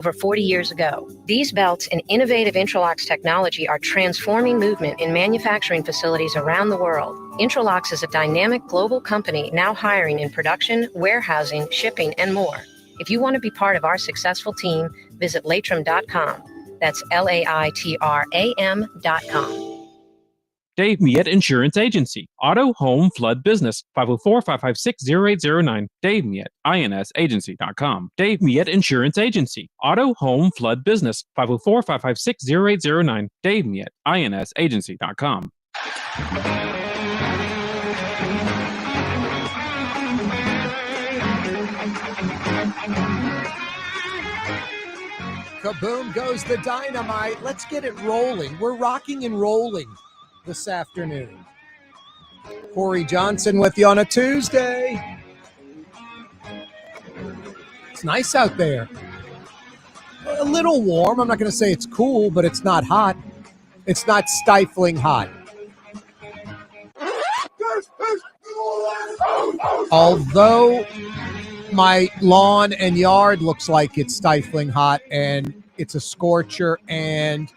over 40 years ago. These belts and innovative Intralocks technology are transforming movement in manufacturing facilities around the world. Intralocks is a dynamic global company now hiring in production, warehousing, shipping, and more. If you want to be part of our successful team, visit Latram.com. That's LAITRAM.com. Dave Miette Insurance Agency. Auto, home, flood, business. 504-556-0809. Dave Miette, INSagency.com. Dave Miette Insurance Agency. Auto, home, flood, business. 504-556-0809. Dave Miette, INSagency.com. Kaboom goes the dynamite. Let's get it rolling. We're rocking and rolling this afternoon. Corey Johnson with you on a Tuesday. It's nice out there. A little warm. I'm not going to say it's cool, but it's not hot. It's not stifling hot. Although my lawn and yard looks like it's stifling hot and it's a scorcher and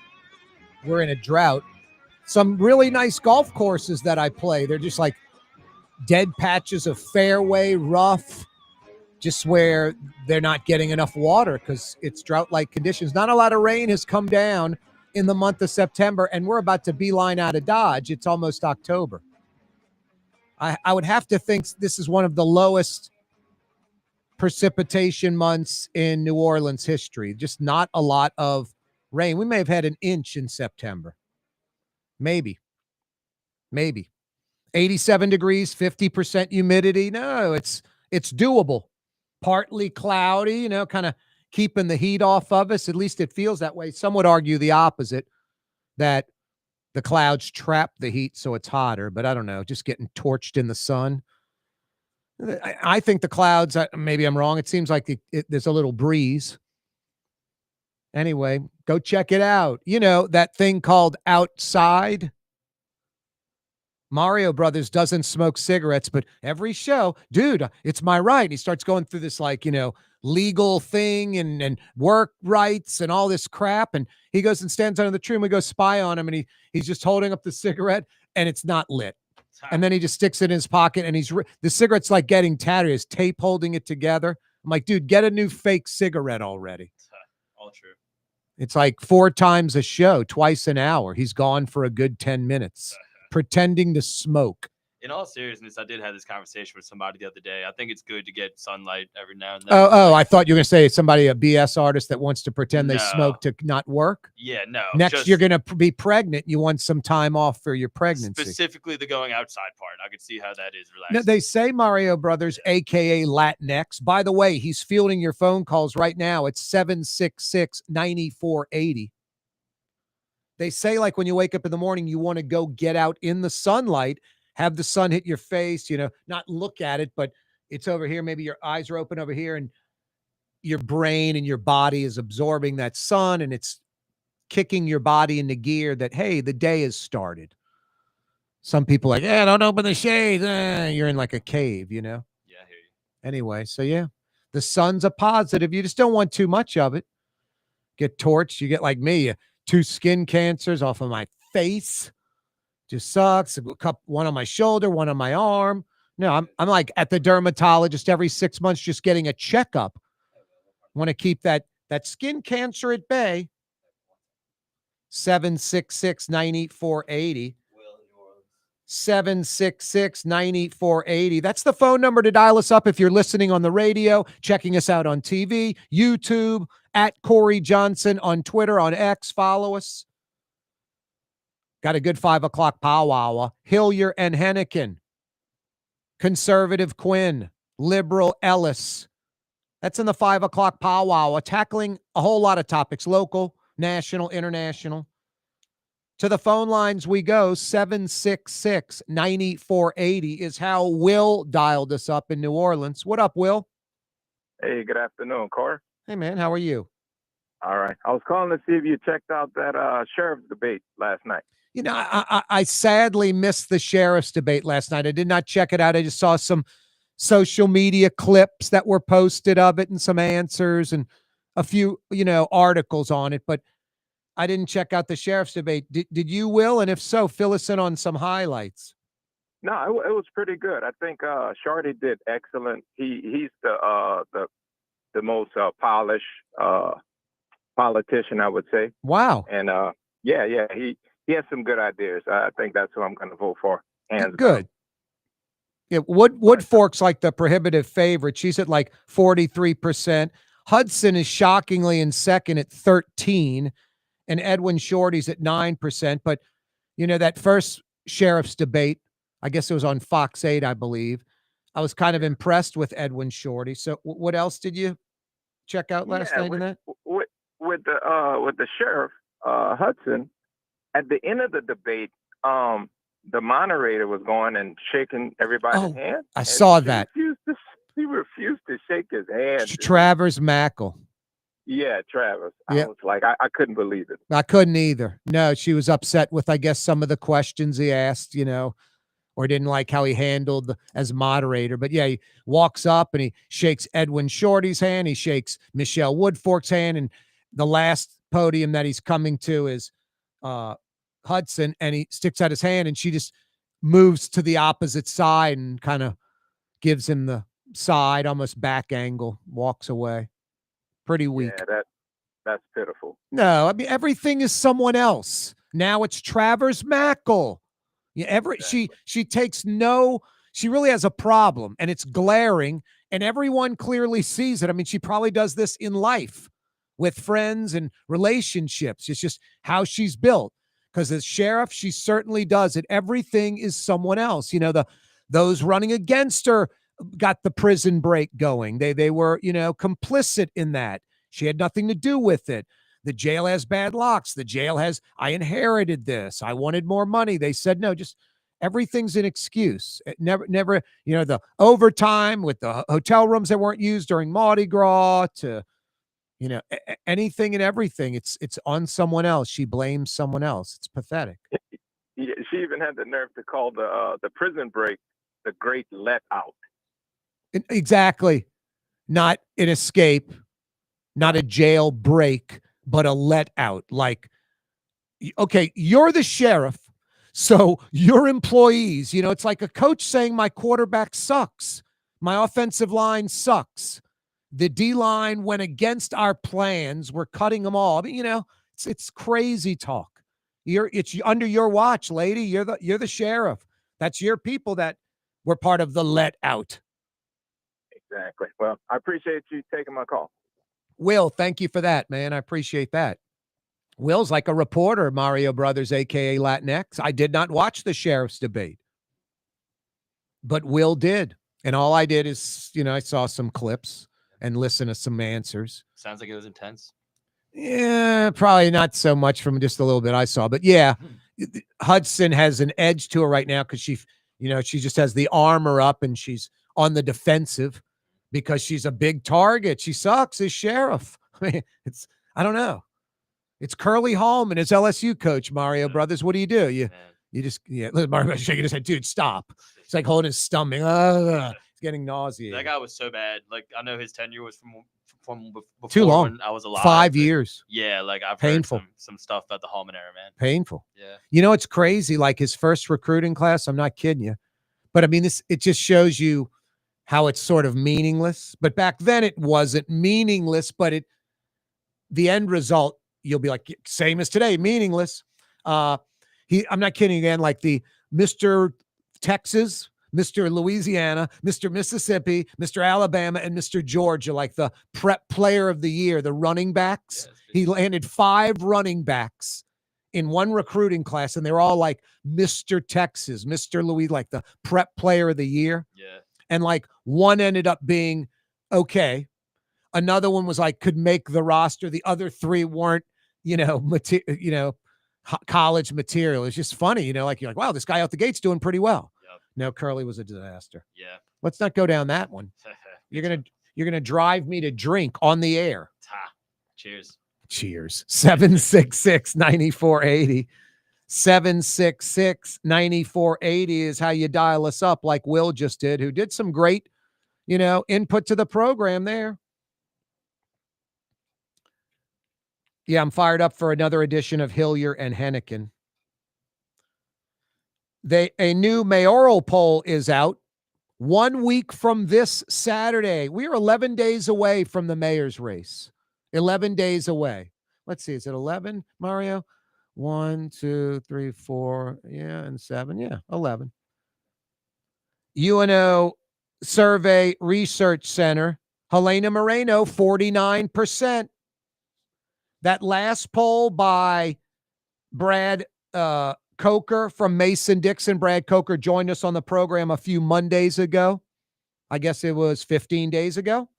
we're in a drought. Some really nice golf courses that I play, they're just like dead patches of fairway, rough, just where they're not getting enough water because it's drought-like conditions. Not a lot of rain has come down in the month of September, and we're about to beeline out of Dodge. It's almost October. I would have to think this is one of the lowest precipitation months in New Orleans history. Just not a lot of rain. We may have had an inch in September. Maybe. 87 degrees, 50% humidity. No, it's doable. Partly cloudy, kind of keeping the heat off of us. At least it feels that way. Some would argue the opposite, that the clouds trap the heat so it's hotter. But I don't know, just getting torched in the sun. I think the clouds, maybe I'm wrong. It seems like there's a little breeze. Anyway, go check it out. You know, that thing called outside. Mario Brothers doesn't smoke cigarettes, but every show, dude, it's my right. And he starts going through this, legal thing and work rights and all this crap. And he goes and stands under the tree and we go spy on him. And he's just holding up the cigarette and it's not lit. And then he just sticks it in his pocket and the cigarette's like getting tattered. His tape holding it together. I'm like, dude, get a new fake cigarette already. All true. It's like 4 times a show, twice an hour. He's gone for a good 10 minutes, pretending to smoke. In all seriousness, I did have this conversation with somebody the other day. I think it's good to get sunlight every now and then. I thought you were going to say somebody, a BS artist that wants to pretend they smoke to not work. Yeah, no. Next, you're going to be pregnant. You want some time off for your pregnancy. Specifically the going outside part. I could see how that is relaxing. Now, they say Mario Brothers, a.k.a. Latinx. By the way, he's fielding your phone calls right now. It's 766-9480. They say, like, when you wake up in the morning, you want to go get out in the sunlight, have the sun hit your face, not look at it, but it's over here. Maybe your eyes are open over here and your brain and your body is absorbing that sun and it's kicking your body into gear that, hey, the day has started. Some people are like, don't open the shades. You're in like a cave, Yeah, I hear you. Anyway, so yeah, the sun's a positive. You just don't want too much of it. Get torched. You get like me, 2 skin cancers off of my face. Just sucks. One on my shoulder, one on my arm. No, I'm like at the dermatologist every 6 months, just getting a checkup. Want to keep that skin cancer at bay. 766-9480. 766-9480. That's the phone number to dial us up if you're listening on the radio, checking us out on TV, YouTube, at Corey Johnson on Twitter, on X. Follow us. Got a good 5 o'clock powwow. Hilyer and Henican. Conservative Quinn. Liberal Ellis. That's in the 5 o'clock powwow. Tackling a whole lot of topics. Local, national, international. To the phone lines we go. 766-9480 is how Will dialed us up in New Orleans. What up, Will? Hey, good afternoon, Corey. Hey, man. How are you? All right. I was calling to see if you checked out that sheriff's debate last night. I sadly missed the sheriff's debate last night. I did not check it out. I just saw some social media clips that were posted of it and some answers. And a few, articles on it, but I didn't check out the sheriff's debate. Did you, Will? And if so, fill us in on some highlights. No, it was pretty good. I think Shorty did excellent. He's the most polished politician, I would say. Wow. And yeah, he has some good ideas. I think that's who I'm going to vote for. Hands Good. down. Yeah, Woodfork's like the prohibitive favorite. She's at like 43%. Hudson is shockingly in second at 13%, and Edwin Shorty's at 9%. But that first sheriff's debate, I guess it was on Fox 8, I believe. I was kind of impressed with Edwin Shorty. So what else did you check out last night in that? With the sheriff Hudson, at the end of the debate, the moderator was going and shaking everybody's hand. I saw that. He refused to shake his hand. Travers Mackle. Yeah, Travis. Yeah. I was like, I couldn't believe it. I couldn't either. No, she was upset with, I guess, some of the questions he asked, or didn't like how he handled as moderator. But yeah, he walks up and he shakes Edwin Shorty's hand. He shakes Michelle Woodfork's hand. And the last podium that he's coming to is Hudson, and he sticks out his hand, and she just moves to the opposite side and kind of gives him the side, almost back angle, walks away. Pretty weak. Yeah, that's pitiful. No, I mean, everything is someone else. Now it's Travers Mackle. Yeah, Exactly. she she really has a problem, and it's glaring, and everyone clearly sees it. I mean, she probably does this in life with friends and relationships. It's just how she's built. Because as sheriff, she certainly does it. Everything is someone else. Those running against her got the prison break going. They were, complicit in that. She had nothing to do with it. The jail has bad locks. The jail has, I inherited this. I wanted more money. They said, no, just everything's an excuse. It never, the overtime with the hotel rooms that weren't used during Mardi Gras to, anything and everything. It's on someone else. She blames someone else. It's pathetic. Yeah, she even had the nerve to call the prison break the great let out. Exactly. Not an escape, not a jail break, but a let out. Like, okay, you're the sheriff, so your employees, it's like a coach saying my quarterback sucks. My offensive line sucks. The D-line went against our plans. We're cutting them all. I mean, it's crazy talk. It's under your watch, lady. You're the sheriff. That's your people that were part of the let out. Exactly. Well, I appreciate you taking my call. Will, thank you for that, man. I appreciate that. Will's like a reporter, Mario Brothers, a.k.a. Latinx. I did not watch the sheriff's debate, but Will did. And all I did is, I saw some clips and listen to some answers. Sounds like it was intense. Yeah, probably not so much from just a little bit I saw. But yeah, Hudson has an edge to her right now because she just has the armor up and she's on the defensive because she's a big target. She sucks as sheriff. I mean, I don't know. It's Curly Hallman as LSU coach, Mario Brothers. What do? You just, Mario shaking his head, dude, stop. It's like holding his stomach. It's getting nauseated. That guy was so bad. Like, I know his tenure was from before too long. When I was alive. 5 years. Yeah, like I've Painful. heard some stuff about the Hallman era, man. Painful. Yeah. It's crazy. Like his first recruiting class, I'm not kidding you. But I mean, it just shows you how it's sort of meaningless. But back then it wasn't meaningless, but the end result, you'll be like, same as today, meaningless. I'm not kidding again, like the Mr. Texas, Mr. Louisiana, Mr. Mississippi, Mr. Alabama, and Mr. Georgia, like the prep player of the year, the running backs. He landed 5 running backs in one recruiting class, and they're all like Mr. Texas, Mr. Louis, like the prep player of the year. Yeah. And like one ended up being okay. Another one was like, could make the roster. The other 3 weren't, college material. It's just funny, like you're like, wow, this guy out the gate's doing pretty well. Yep. No, Curly was a disaster. Yeah. Let's not go down that one. You're gonna drive me to drink on the air. Cheers. 766-9480. 766-9480 is how you dial us up, like Will just did, who did some great, input to the program there. Yeah, I'm fired up for another edition of Hilyer and Henican. A new mayoral poll is out 1 week from this Saturday. We are 11 days away from the mayor's race. 11 days away. Let's see. Is it 11, Mario? 1, 2, 3, 4, and 7. Yeah, 11. UNO Survey Research Center. Helena Moreno, 49%. That last poll by Brad Coker from Mason-Dixon. Brad Coker joined us on the program a few Mondays ago. I guess it was 15 days ago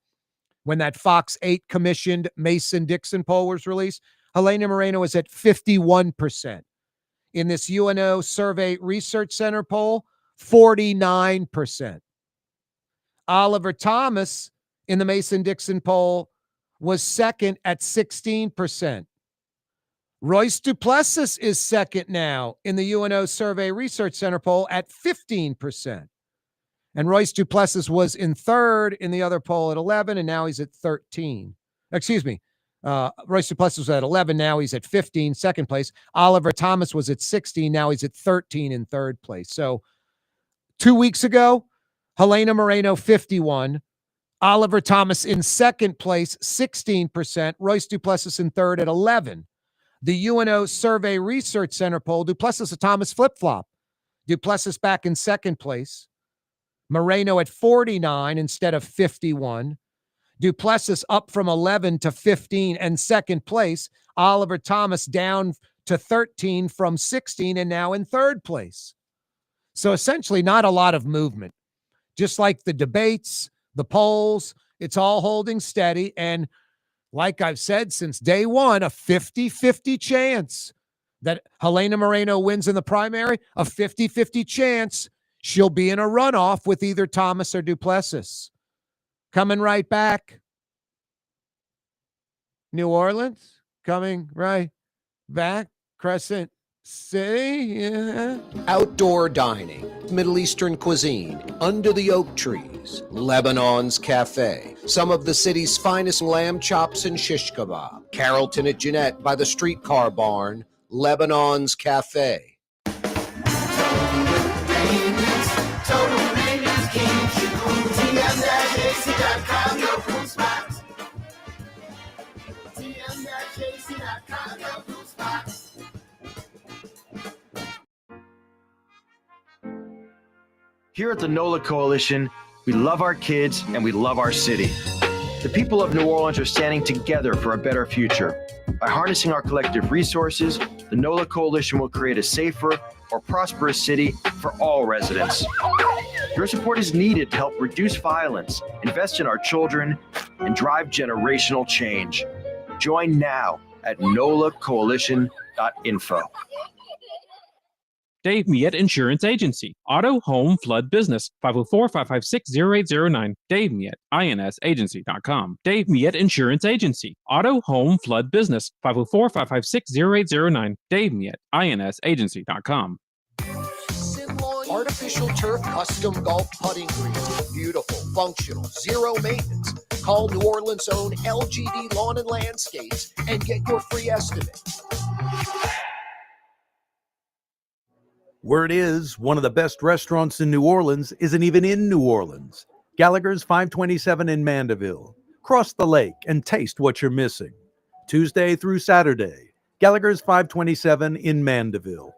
when that Fox 8 commissioned Mason-Dixon poll was released. Helena Moreno is at 51%. In this UNO Survey Research Center poll, 49%. Oliver Thomas in the Mason-Dixon poll was second at 16%. Royce Duplessis is second now in the UNO Survey Research Center poll at 15%. And Royce Duplessis was in third in the other poll at 11, and now he's at 13. Excuse me. Royce Duplessis was at 11, now he's at 15, second place. Oliver Thomas was at 16, now he's at 13 in third place. So 2 weeks ago, Helena Moreno, 51. Oliver Thomas in second place, 16%. Royce Duplessis in third at 11. The UNO Survey Research Center poll, Duplessis and Thomas flip-flop. Duplessis back in second place. Moreno at 49 instead of 51. Duplessis up from 11 to 15 and second place. Oliver Thomas down to 13 from 16 and now in third place. So essentially not a lot of movement. Just like the debates, the polls, it's all holding steady. And like I've said since day one, a 50-50 chance that Helena Moreno wins in the primary, a 50-50 chance she'll be in a runoff with either Thomas or Duplessis. Coming right back. New Orleans, coming right back. Crescent City, yeah. Outdoor dining, Middle Eastern cuisine, under the oak trees, Lebanon's Cafe, some of the city's finest lamb chops and shish kebab, Carrollton at Jeanette by the streetcar barn, Lebanon's Cafe. Here at the NOLA Coalition, we love our kids and we love our city. The people of New Orleans are standing together for a better future. By harnessing our collective resources, the NOLA Coalition will create a safer, more prosperous city for all residents. Your support is needed to help reduce violence, invest in our children, and drive generational change. Join now at nolacoalition.info. Dave Miette Insurance Agency. Auto, home, flood, business. 504-556-0809. Dave Miette, INSagency.com. Dave Miette Insurance Agency. Auto, home, flood, business. 504-556-0809. Dave Miette, INSagency.com. Artificial turf custom golf putting greens. Beautiful, functional, zero maintenance. Call New Orleans' own LGD Lawn and Landscapes and get your free estimate. Word is, one of the best restaurants in New Orleans isn't even in New Orleans. Gallagher's 527 in Mandeville. Cross the lake and taste what you're missing. Tuesday through Saturday, Gallagher's 527 in Mandeville.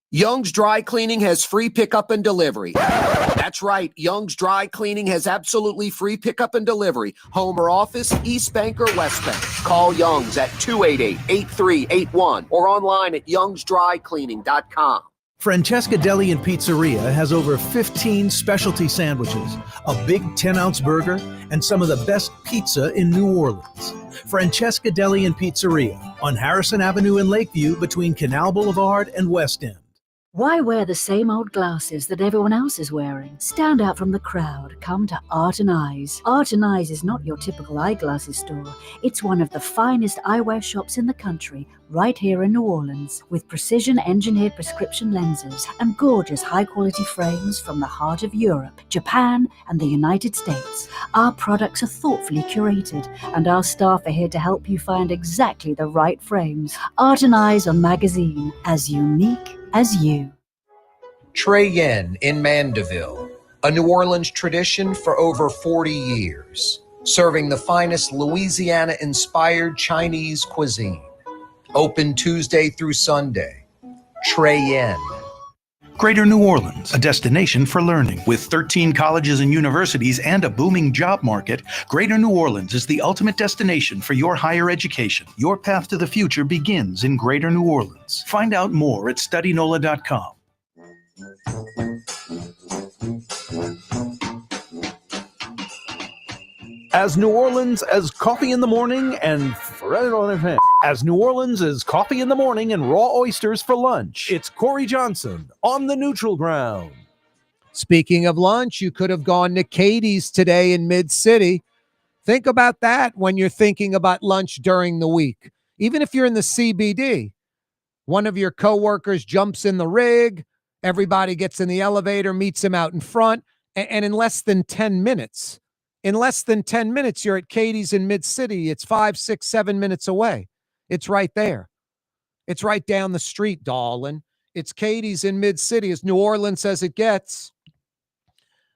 Young's Dry Cleaning has free pickup and delivery. That's right, Young's Dry Cleaning has absolutely free pickup and delivery. Home or office, East Bank or West Bank. Call Young's at 288-8381 or online at youngsdrycleaning.com. Francesca Deli and Pizzeria has over 15 specialty sandwiches, a big 10-ounce burger, and some of the best pizza in New Orleans. Francesca Deli and Pizzeria on Harrison Avenue in Lakeview between Canal Boulevard and West End. Why wear the same old glasses that everyone else is wearing? Stand out from the crowd. Come to Art and Eyes. Art and Eyes is not your typical eyeglasses store. It's one of the finest eyewear shops in the country, right here in New Orleans, with precision-engineered prescription lenses and gorgeous high-quality frames from the heart of Europe, Japan, and the United States. Our products are thoughtfully curated, and our staff are here to help you find exactly the right frames. Art and Eyes on Magazine, as unique as you. Trey Yen in Mandeville, a New Orleans tradition for over 40 years, serving the finest Louisiana-inspired Chinese cuisine. Open Tuesday through Sunday. Trey Yen. Greater New Orleans, a destination for learning. With 13 colleges and universities and a booming job market, Greater New Orleans is the ultimate destination for your higher education. Your path to the future begins in Greater New Orleans. Find out more at studynola.com. As New Orleans as coffee in the morning and as New Orleans as coffee in the morning and raw oysters for lunch. It's Corey Johnson on the neutral ground. Speaking of lunch, you could have gone to Katie's today in Mid-City. Think about that when you're thinking about lunch during the week. Even if you're in the CBD, one of your coworkers jumps in the rig, everybody gets in the elevator, meets him out in front, and in less than 10 minutes, you're at Katie's in Mid-City. It's 5, 6, 7 minutes away. It's right there. It's right down the street, darling. It's Katie's in Mid-City, as New Orleans as it gets.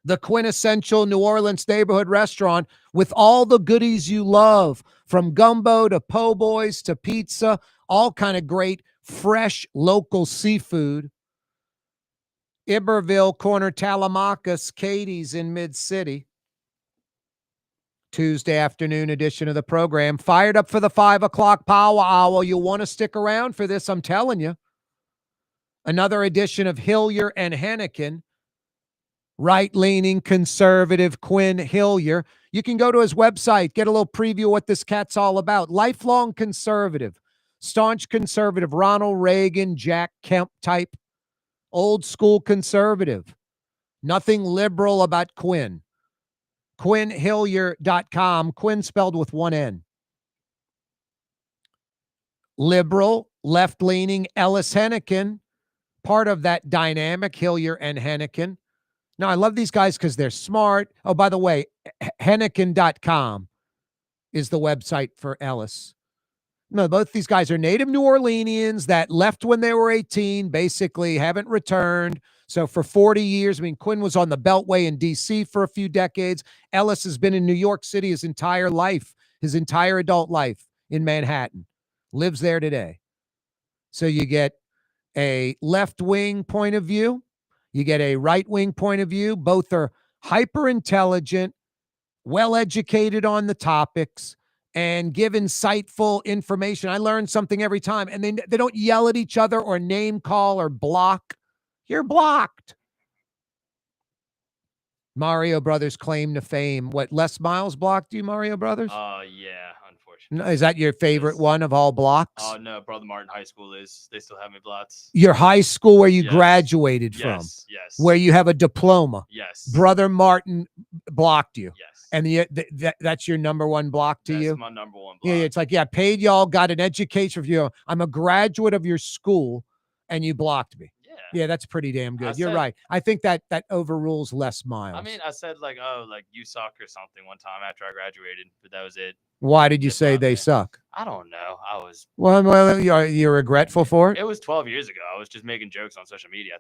The quintessential New Orleans neighborhood restaurant with all the goodies you love, from gumbo to po' boys to pizza, all kind of great, fresh, local seafood. Iberville, corner Talamacus, Katie's in Mid-City. Tuesday afternoon edition of the program. Fired up for the 5 o'clock power hour. You'll want to stick around for this, I'm telling you. Another edition of Hilyer and Henican. Right-leaning conservative Quin Hilyer. You can go to his website, get a little preview of what this cat's all about. Lifelong conservative, staunch conservative, Ronald Reagan, Jack Kemp type, old school conservative. Nothing liberal about Quin. QuinHilyer.com. Quin spelled with one N. Liberal, left-leaning Ellis Henican, part of that dynamic, Hilyer and Henican. Now, I love these guys because they're smart. Oh, by the way, Henican.com is the website for Ellis. No, both these guys are native New Orleanians that left when they were 18, basically haven't returned. So for 40 years, I mean, Quin was on the Beltway in D.C. for a few decades. Ellis has been in New York City his entire life, his entire adult life in Manhattan. Lives there today. So you get a left-wing point of view. You get a right-wing point of view. Both are hyper-intelligent, well-educated on the topics, and give insightful information. I learn something every time. And they don't yell at each other or name call or block. You're blocked. Mario Brothers claim to fame. What, Les Miles blocked you, Mario Brothers? Yeah, unfortunately. No, is that your favorite one of all blocks? Oh, no, Brother Martin High School is. They still have me blocked. Your high school where you Yes. graduated from? Yes. Where you have a diploma? Yes. Brother Martin blocked you? Yes. And that's your number one block to you? That's my number one block. Yeah, it's like, yeah, paid y'all, got an education for you. I'm a graduate of your school, and you blocked me. Yeah, that's pretty damn good. You're right. I think that overrules Les Miles. I mean, I said like you suck or something one time after I graduated, but that was it. Why did you say they suck? I don't know. I was. Well, you're regretful for it? It was 12 years ago. I was just making jokes on social media, I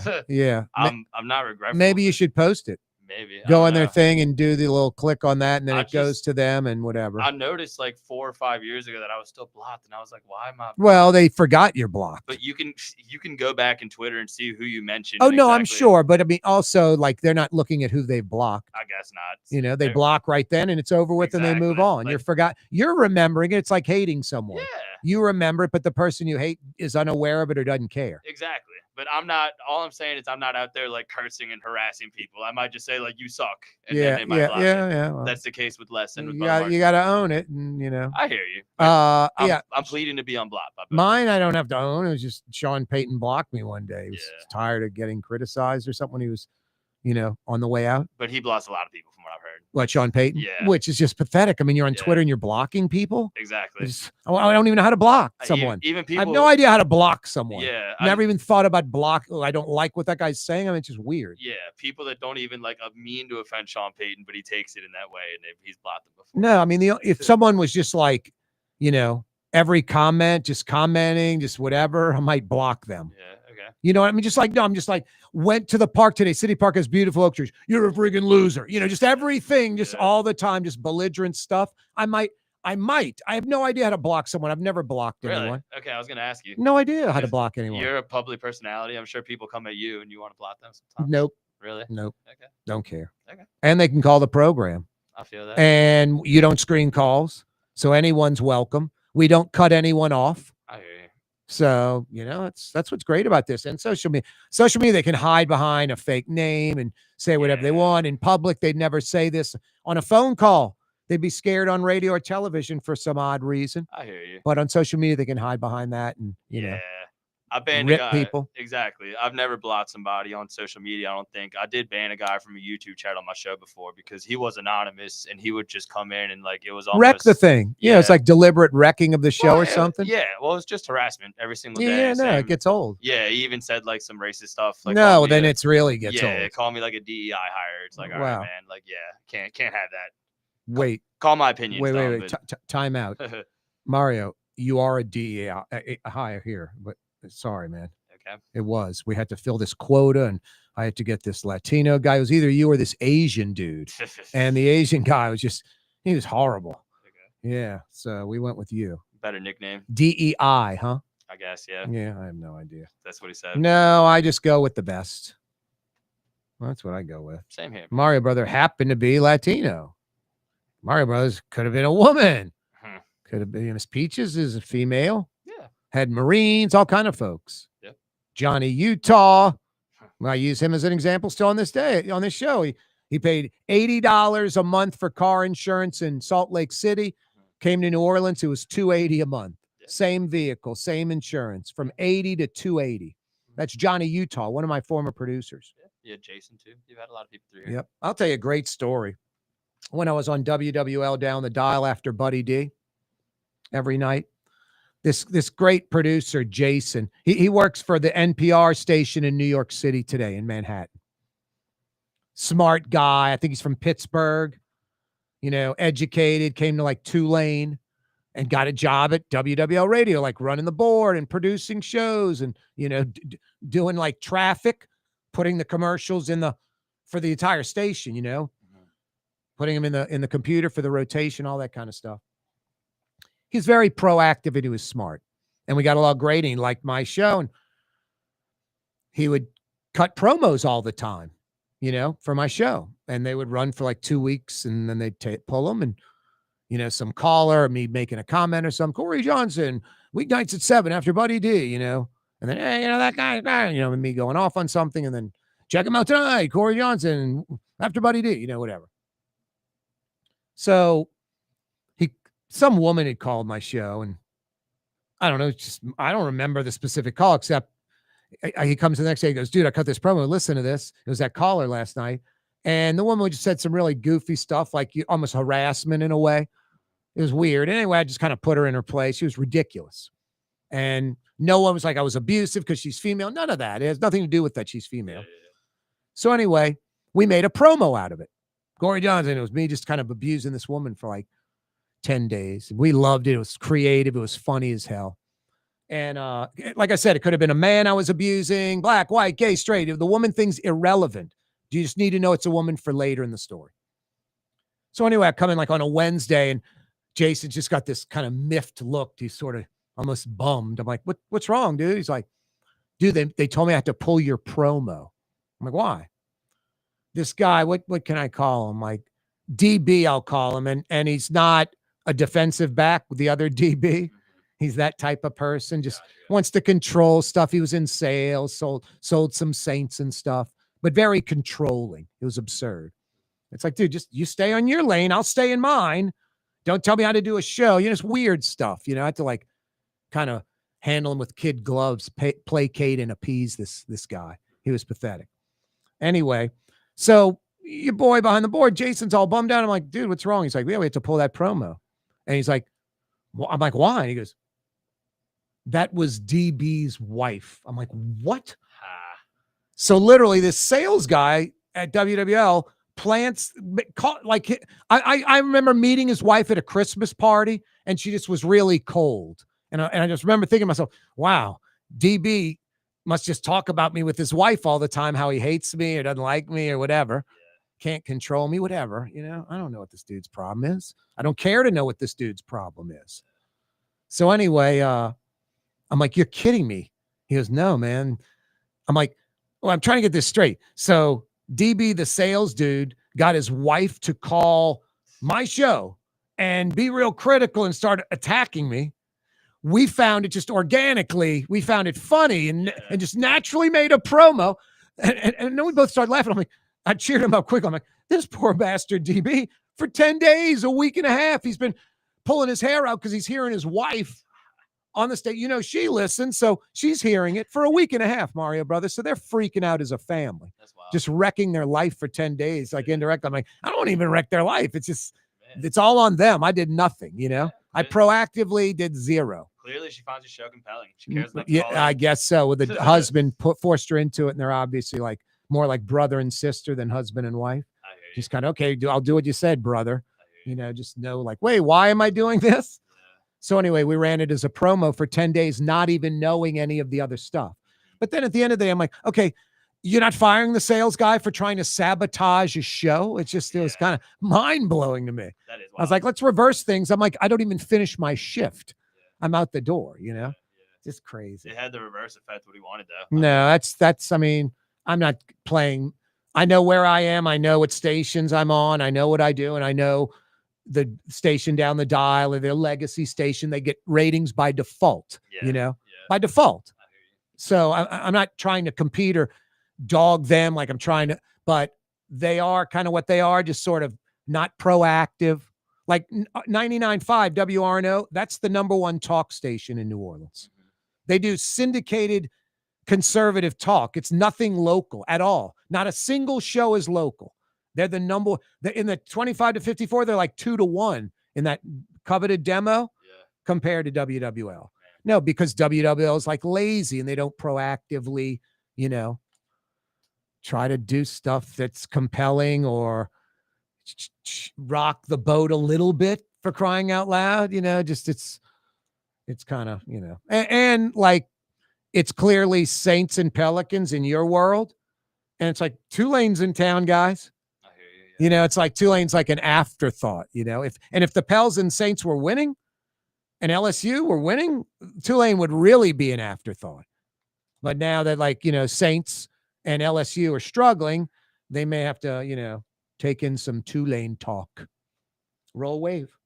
think. Yeah. I'm not regretful. Maybe you should post it. Maybe. Go on their thing and do the little click on that, and then it goes to them and whatever. I noticed like 4 or 5 years ago that I was still blocked, and I was like, why am I blocked? Well, they forgot you're blocked. But you can go back in Twitter and see who you mentioned. Oh, no, I'm sure. But I mean, also, like, they're not looking at who they've blocked. I guess not. You know, they block right then and it's over with and they move on. You're remembering it. It's like hating someone. Yeah. You remember it, but the person you hate is unaware of it or doesn't care. Exactly. But I'm not. All I'm saying is I'm not out there like cursing and harassing people. I might just say like you suck, and then they might block me. Well, That's the case with Les and with you got to own it, and I hear you. I'm pleading to be unblocked. Mine, I don't have to own. It was just Sean Payton blocked me one day. He was tired of getting criticized or something when he was, on the way out. But he blocks a lot of people from what I've heard. What, Sean Payton? Yeah. Which is just pathetic. I mean, you're on Twitter and you're blocking people. Exactly. I don't even know how to block someone. Even people. I have no idea how to block someone. Yeah. Never even thought about block. I don't like what that guy's saying. I mean, it's just weird. Yeah. People that don't even mean to offend Sean Payton, but he takes it in that way, and he's blocked them before. No, I mean, if someone was just like, every comment, just commenting, just whatever, I might block them. Yeah. Okay. You know what I mean? I'm just like, went to the park today. City Park has beautiful oak trees. You're a friggin' loser. Just everything, just all the time, just belligerent stuff. I have no idea how to block someone. I've never blocked anyone. Okay, I was going to ask you. No idea how to block anyone. You're a public personality. I'm sure people come at you and you want to block them sometimes. Nope. Really? Nope. Okay. Don't care. Okay. And they can call the program. I feel that. And you don't screen calls, so anyone's welcome. We don't cut anyone off. I hear you. So, that's what's great about this. And social media, they can hide behind a fake name and say whatever they want. In public, they'd never say this. On a phone call, they'd be scared on radio or television for some odd reason. I hear you. But on social media, they can hide behind that and, I banned rip a guy. people. Exactly. I've never blocked somebody on social media. I don't think. I did ban a guy from a YouTube chat on my show before because he was anonymous and he would just come in and it was almost wreck the thing. Yeah, it's like deliberate wrecking of the show or something. Yeah, well, it's just harassment every single day. Yeah, no, it gets old. Yeah, he even said some racist stuff. No, then it's really gets old. Yeah, call me a DEI hire. It's all right, man. Can't have that. Wait. Call my opinion. Wait. Time out. Mario, you are a DEI hire here, but sorry, man. Okay. It was. We had to fill this quota, and I had to get this Latino guy. It was either you or this Asian dude. And the Asian guy he was horrible. Okay. Yeah. So we went with you. Better nickname. DEI, huh? I guess, yeah. Yeah, I have no idea. That's what he said. No, I just go with the best. Well, that's what I go with. Same here. Mario brother happened to be Latino. Mario Brothers could have been a woman. Could have been. Miss Peaches is a female. Yeah. Had Marines, all kind of folks. Yeah. Johnny Utah. I use him as an example still on this day, on this show. He paid $80 a month for car insurance in Salt Lake City. Came to New Orleans. It was $280 a month. Yeah. Same vehicle, same insurance, from $80 to $280. That's Johnny Utah, one of my former producers. Yeah, Jason too. You've had a lot of people through here. Yep. I'll tell you a great story. When I was on WWL down the dial after Buddy D every night, this great producer, Jason, he works for the NPR station in New York City today in Manhattan. Smart guy. I think he's from Pittsburgh, educated, came to Tulane and got a job at WWL radio, running the board and producing shows and, doing traffic, putting the commercials for the entire station, putting them in the computer for the rotation, all that kind of stuff. He's very proactive and he was smart. And we got a lot of great. And he liked my show. And he would cut promos all the time, for my show. And they would run for 2 weeks and then they'd pull them. And, some caller, me making a comment or some, Corey Johnson, weeknights at 7 after Buddy D, And then, hey, that guy, and me going off on something. And then check him out tonight, Corey Johnson, after Buddy D, whatever. So some woman had called my show and I don't know, I don't remember the specific call except he comes the next day, he goes, dude, I cut this promo. Listen to this. It was that caller last night. And the woman just said some really goofy stuff, almost harassment in a way. It was weird. Anyway, I just kind of put her in her place. She was ridiculous. And no one was I was abusive because she's female. None of that. It has nothing to do with that she's female. Yeah. So anyway, we made a promo out of it. Corey Johnson, it was me just kind of abusing this woman for 10 days. We loved it. It was creative. It was funny as hell. And like I said, it could have been a man I was abusing, black, white, gay, straight. The woman thing's irrelevant. You just need to know it's a woman for later in the story. So anyway, I come in on a Wednesday and Jason just got this kind of miffed look. He's sort of almost bummed. I'm like, what's wrong, dude? He's like, dude, they told me I had to pull your promo. I'm like, why? This guy, what can I call him? DB, I'll call him. And he's not a defensive back with the other DB. He's that type of person, just wants to control stuff. He was in sales, sold some Saints and stuff, but very controlling. It was absurd. It's like, dude, just you stay on your lane. I'll stay in mine. Don't tell me how to do a show. You know, it's weird stuff. You know, I had to like kind of handle him with kid gloves, placate and appease this guy. He was pathetic. Anyway, so your boy behind the board, Jason's all bummed out. I'm like, dude, what's wrong? He's like, yeah, we have to pull that promo. And he's like, well, I'm like, why? And he goes, that was DB's wife. I'm like, what? So literally this sales guy at WWL plants, like, I remember meeting his wife at a Christmas party and she just was really cold. And I just remember thinking to myself, wow, DB must just talk about me with his wife all the time, how he hates me or doesn't like me or whatever. Can't control me, whatever. You know, I don't know what this dude's problem is. I don't care to know what this dude's problem is. So anyway, I'm like, you're kidding me. He goes, no, man. I'm like, well, I'm trying to get this straight. So DB, the sales dude, got his wife to call my show and be real critical and start attacking me. We found it just organically. We found it funny and just naturally made a promo. And then we both started laughing. I'm like, I cheered him up quick. I'm like, this poor bastard DB for 10 days, a week and a half. He's been pulling his hair out because he's hearing his wife on the stage. You know, she listens, so she's hearing it for a week and a half, Mario Brothers. So they're freaking out as a family, just wrecking their life for 10 days, like indirectly. I'm like, I don't even wreck their life. It's just, it's all on them. I did nothing, you know? I proactively did zero. Clearly, she finds your show compelling. She cares enough. Yeah, I guess so. With the husband forced her into it, and they're obviously like more like brother and sister than husband and wife. Just kind of, okay, I'll do what you said, brother. You know, just know like, wait, why am I doing this? So anyway, we ran it as a promo for 10 days, not even knowing any of the other stuff. But then at the end of the day, I'm like, okay, you're not firing the sales guy for trying to sabotage a show. It's just, it was kind of mind blowing to me. That is wild. I was like, let's reverse things. I'm like, I don't even finish my shift. I'm out the door, you know, just crazy. It had the reverse effect what he wanted though. No, that's, I mean, I'm not playing. I know where I am. I know what stations I'm on. I know what I do. And I know the station down the dial or their legacy station, they get ratings by default, you know, by default. So I'm not trying to compete or dog them like I'm trying to, but they are kind of what they are, just sort of not proactive. Like 99.5 WRNO, that's the #1 talk station in New Orleans. They do syndicated conservative talk. It's nothing local at all. Not a single show is local. They're the in the 25 to 54, they're like 2-1 in that coveted demo compared to WWL. No, because WWL is like lazy and they don't proactively, you know, try to do stuff that's compelling or rock the boat a little bit, for crying out loud, you know, just it's kind of, you know, and like it's clearly Saints and Pelicans in your world. And it's like Tulane's in town, guys. I hear you, yeah. You know, it's like Tulane's like an afterthought, you know, if the Pels and Saints were winning and LSU were winning, Tulane would really be an afterthought. But now that, like, you know, Saints and LSU are struggling, they may have to, you know, take in some Tulane talk. Roll wave.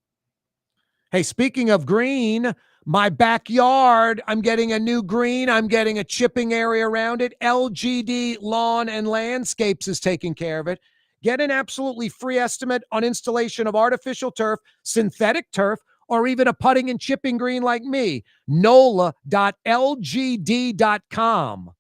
Hey, speaking of green, my backyard, I'm getting a new green. I'm getting a chipping area around it. LGD Lawn and Landscapes is taking care of it. Get an absolutely free estimate on installation of artificial turf, synthetic turf, or even a putting and chipping green like me. NOLA.LGD.com.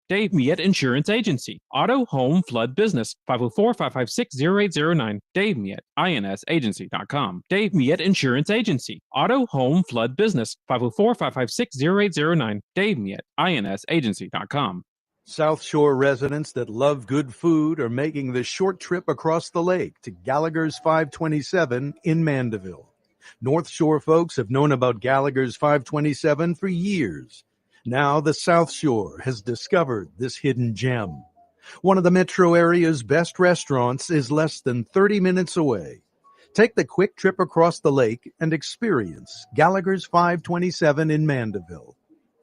Dave Miette Insurance Agency. Auto, home, flood, business. 504-556-0809. Dave Miette, INSagency.com. Dave Miette Insurance Agency. Auto, home, flood, business. 504-556-0809. Dave Miette, INSagency.com. South Shore residents that love good food are making the short trip across the lake to Gallagher's 527 in Mandeville. North Shore folks have known about Gallagher's 527 for years. Now the South Shore has discovered this hidden gem. One of the metro area's best restaurants is less than 30 minutes away. Take the quick trip across the lake and experience Gallagher's 527 in Mandeville.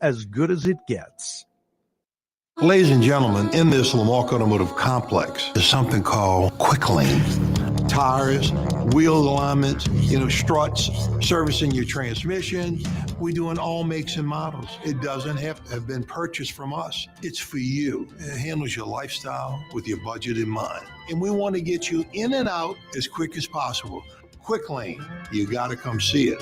As good as it gets. Ladies and gentlemen, in this Lamarck Automotive Complex is something called Quick Lane. tires, wheel alignments, struts, servicing your transmission. We do in all makes and models. It doesn't have to have been purchased from us. It's for you. It handles your lifestyle with your budget in mind. And we want to get you in and out as quick as possible. Quick Lane, you got to come see it.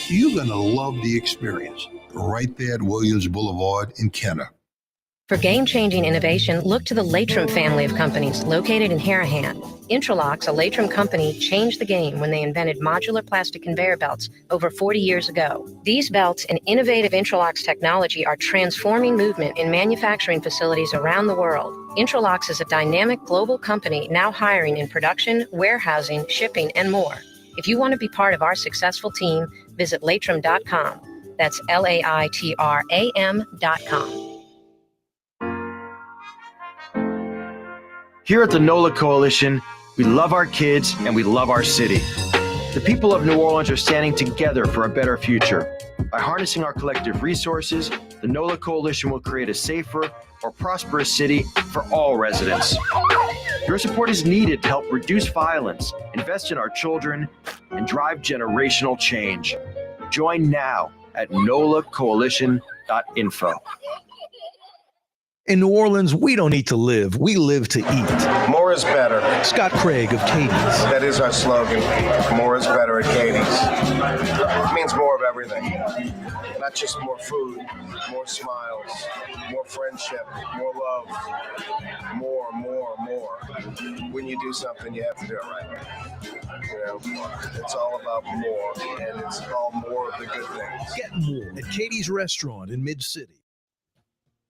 You're going to love the experience. Right there at Williams Boulevard in Kenner. For game-changing innovation, look to the Latrim family of companies located in Harahan. Intralocks, a Latrim company, changed the game when they invented modular plastic conveyor belts over 40 years ago. These belts and innovative Intralocks technology are transforming movement in manufacturing facilities around the world. Intralocks is a dynamic global company now hiring in production, warehousing, shipping, and more. If you want to be part of our successful team, visit Latrim.com. That's LAITRAM.com. Here at the NOLA Coalition, we love our kids and we love our city. The people of New Orleans are standing together for a better future. By harnessing our collective resources, the NOLA Coalition will create a safer, more prosperous city for all residents. Your support is needed to help reduce violence, invest in our children, and drive generational change. Join now at nolacoalition.info. In New Orleans, we don't eat to live. We live to eat. More is better. Scott Craig of Katie's. That is our slogan. More is better at Katie's. It means more of everything. Not just more food, more smiles, more friendship, more love, more. When you do something, you have to do it right. It's all about more, and it's all more of the good things. Get more at Katie's Restaurant in Mid-City.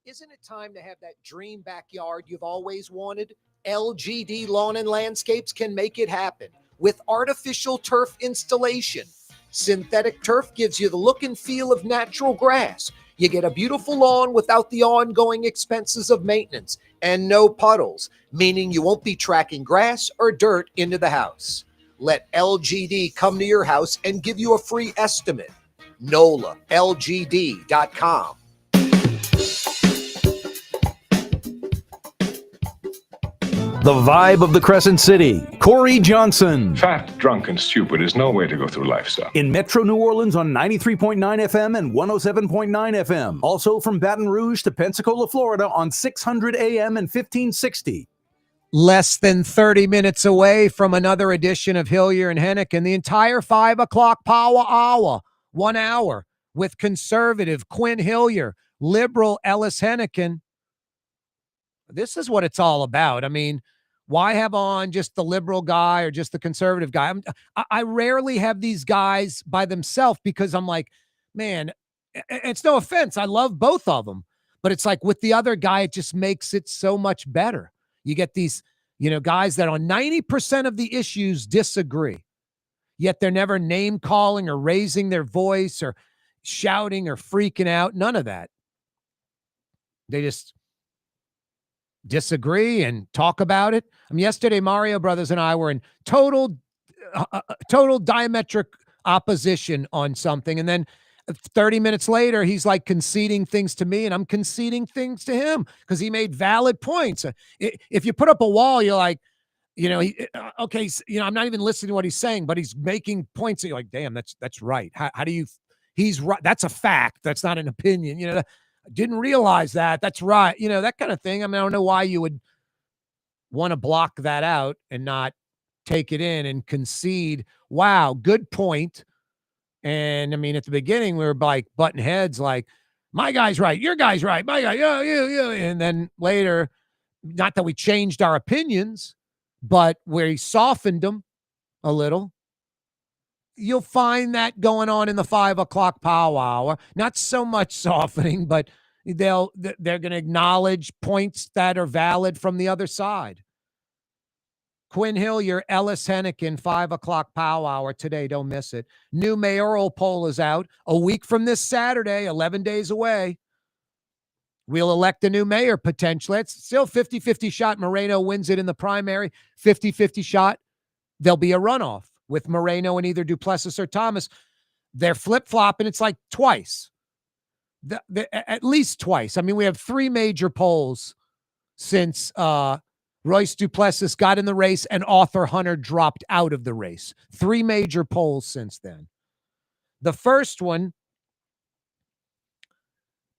Isn't it time to have that dream backyard you've always wanted? LGD Lawn and Landscapes can make it happen with artificial turf installation. Synthetic turf gives you the look and feel of natural grass. You get a beautiful lawn without the ongoing expenses of maintenance and no puddles, meaning you won't be tracking grass or dirt into the house. Let LGD come to your house and give you a free estimate. NOLALGD.com. The vibe of the Crescent City, Corey Johnson. Fat, drunk, and stupid is no way to go through life, sir. In Metro New Orleans on 93.9 FM and 107.9 FM. Also from Baton Rouge to Pensacola, Florida on 600 AM and 1560. Less than 30 minutes away from another edition of Hilyer and Henican, the entire 5 o'clock power hour, 1 hour with conservative Quin Hilyer, liberal Ellis Henican. This is what it's all about. I mean, why have on just the liberal guy or just the conservative guy? I rarely have these guys by themselves because I'm like, man, it's no offense. I love both of them. But it's like with the other guy, it just makes it so much better. You get these, guys that on 90% of the issues disagree, yet they're never name calling or raising their voice or shouting or freaking out. None of that. They just disagree and talk about it. Yesterday, Mario Brothers and I were in total diametric opposition on something. And then 30 minutes later, he's like conceding things to me and I'm conceding things to him because he made valid points. If you put up a wall, you're like, okay, I'm not even listening to what he's saying, but he's making points. And you're like, damn, that's right. How do you, he's right. That's a fact. That's not an opinion. I didn't realize that. That's right. That kind of thing. I don't know why you would want to block that out and not take it in and concede. Wow, good point. And at the beginning, we were like butting heads like, my guy's right, your guy's right, my guy, yeah. And then later, not that we changed our opinions, but we softened them a little. You'll find that going on in the 5 o'clock power hour. Not so much softening, but they're going to acknowledge points that are valid from the other side. Quin Hilyer, Ellis Henican, 5 o'clock power hour today. Don't miss it. New mayoral poll is out a week from this Saturday, 11 days away. We'll elect a new mayor potentially. It's still 50-50 shot. Moreno wins it in the primary. 50-50 shot. There'll be a runoff with Moreno and either Duplessis or Thomas. They're flip-flopping. It's like twice. At least twice. We have 3 major polls since Royce Duplessis got in the race, and Arthur Hunter dropped out of the race. 3 major polls since then. The first one,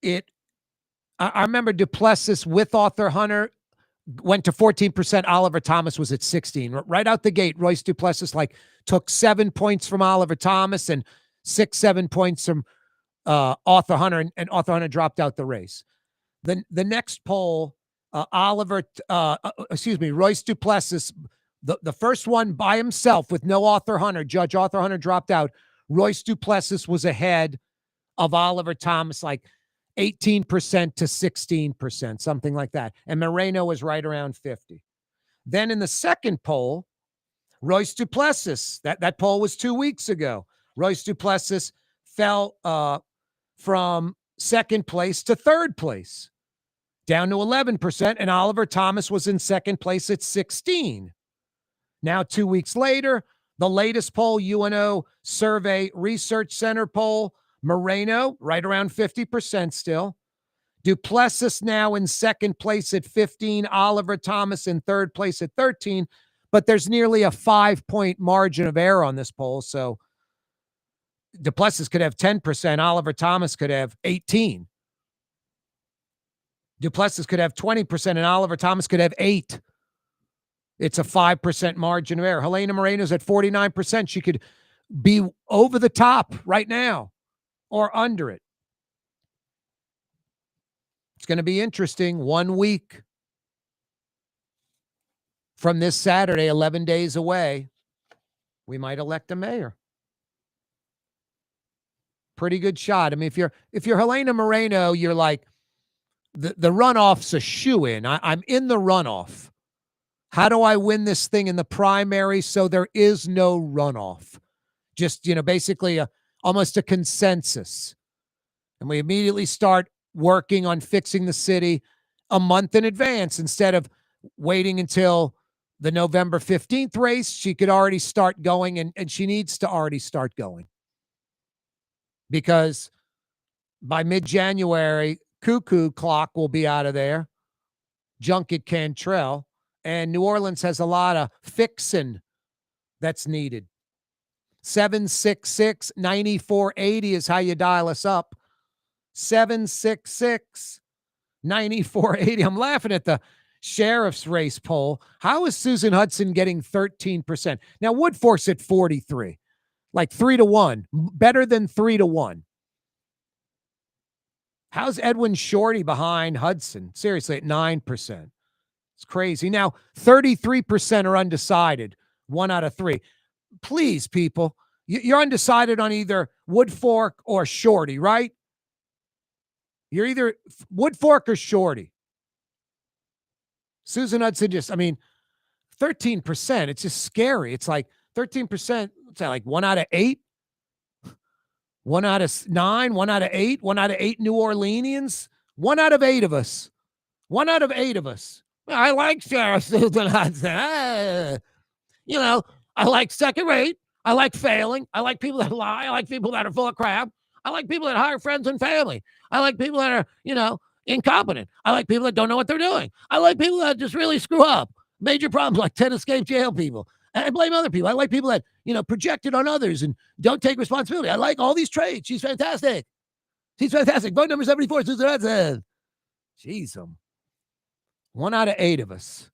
I remember Duplessis with Arthur Hunter went to 14%. Oliver Thomas was at 16. Right out the gate, Royce Duplessis took 7 points from Oliver Thomas and 6-7 points from Arthur Hunter, and Arthur Hunter dropped out the race. The next poll, Royce Duplessis, the first one by himself with no Arthur Hunter. Judge Arthur Hunter dropped out. Royce Duplessis was ahead of Oliver Thomas, 18% to 16%, something like that. And Moreno was right around 50. Then in the second poll, Royce Duplessis, that poll was 2 weeks ago. Royce Duplessis fell from second place to third place, down to 11%, and Oliver Thomas was in second place at 16. Now, 2 weeks later, the latest poll, UNO Survey Research Center poll, Moreno, right around 50% still. Duplessis now in second place at 15. Oliver Thomas in third place at 13. But there's nearly a 5-point margin of error on this poll. So Duplessis could have 10%. Oliver Thomas could have 18. Duplessis could have 20%, and Oliver Thomas could have 8. It's a 5% margin of error. Helena Moreno's at 49%. She could be over the top right now or under it. It's going to be interesting. 1 week from this Saturday, 11 days away, we might elect a mayor. Pretty good shot. I mean, if you're Helena Moreno, you're like, the runoff's a shoo-in. I'm in the runoff. How do I win this thing in the primary so there is no runoff? Just, basically almost a consensus. And we immediately start working on fixing the city a month in advance instead of waiting until the November 15th race. She could already start going, and she needs to already start going. Because by mid-January, Cuckoo Clock will be out of there. Junket Cantrell. And New Orleans has a lot of fixing that's needed. 766-9480 is how you dial us up. 766-9480. I'm laughing at the sheriff's race poll. How is Susan Hudson getting 13%? Now, Woodfork's at 43. 3-1. Better than 3-1. How's Edwin Shorty behind Hudson? Seriously, at 9%. It's crazy. Now, 33% are undecided. 1 out of 3. Please, people, you're undecided on either Woodfork or Shorty, right? You're either Woodfork or Shorty. Susan Hudson 13%. It's just scary. It's 13%. What's that, 1 out of 8? 1 out of 9? 1 out of 8? 1 out of 8 New Orleanians? 1 out of 8 of us. 1 out of 8 of us. I like Sheriff Susan Hudson. I like second rate. I like failing. I like people that lie. I like people that are full of crap. I like people that hire friends and family. I like people that are, incompetent. I like people that don't know what they're doing. I like people that just really screw up. Major problems like 10 escaped jail people. I blame other people. I like people that, project it on others and don't take responsibility. I like all these traits. She's fantastic. She's fantastic. Vote number 74, Susan Hudson. Jeez, 1 out of 8 of us.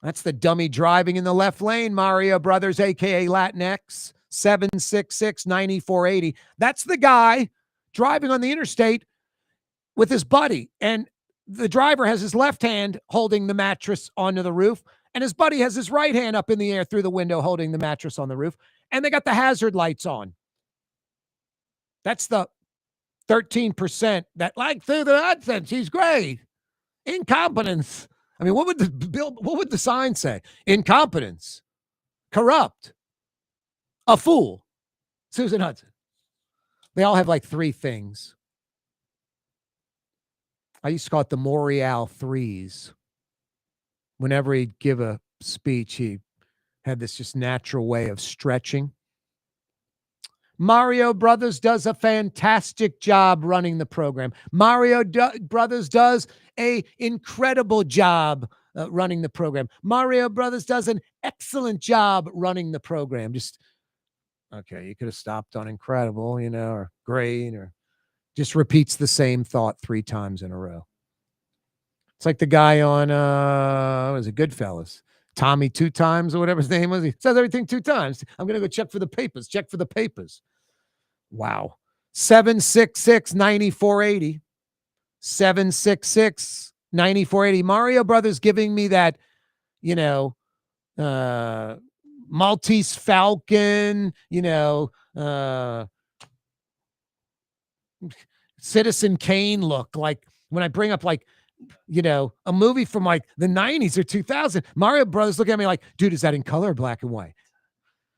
That's the dummy driving in the left lane, Mario Brothers, a.k.a. Latinx, 766-9480. That's the guy driving on the interstate with his buddy. And the driver has his left hand holding the mattress onto the roof, and his buddy has his right hand up in the air through the window holding the mattress on the roof. And they got the hazard lights on. That's the 13% that like through the nonsense. He's great. Incompetence. I mean, what would the sign say? Incompetence. Corrupt. A fool. Susan Hudson. They all have 3 things. I used to call it the Montreal threes. Whenever he'd give a speech, he had this just natural way of stretching. Mario Brothers does a fantastic job running the program. Mario Brothers does a incredible job running the program. Mario Brothers does an excellent job running the program. Just, okay, you could have stopped on incredible, or great, or just repeats the same thought 3 times in a row. It's like the guy on, what was it, Goodfellas? Tommy 2 times or whatever his name was. He says everything 2 times. I'm going to go check for the papers. Check for the papers. Wow. 766-9480. 766-9480. Mario Brothers giving me that, Maltese Falcon, Citizen Kane look. Like when I bring up like, a movie from like the 90s or 2000, Mario Brothers look at me like, dude, is that in color or black and white?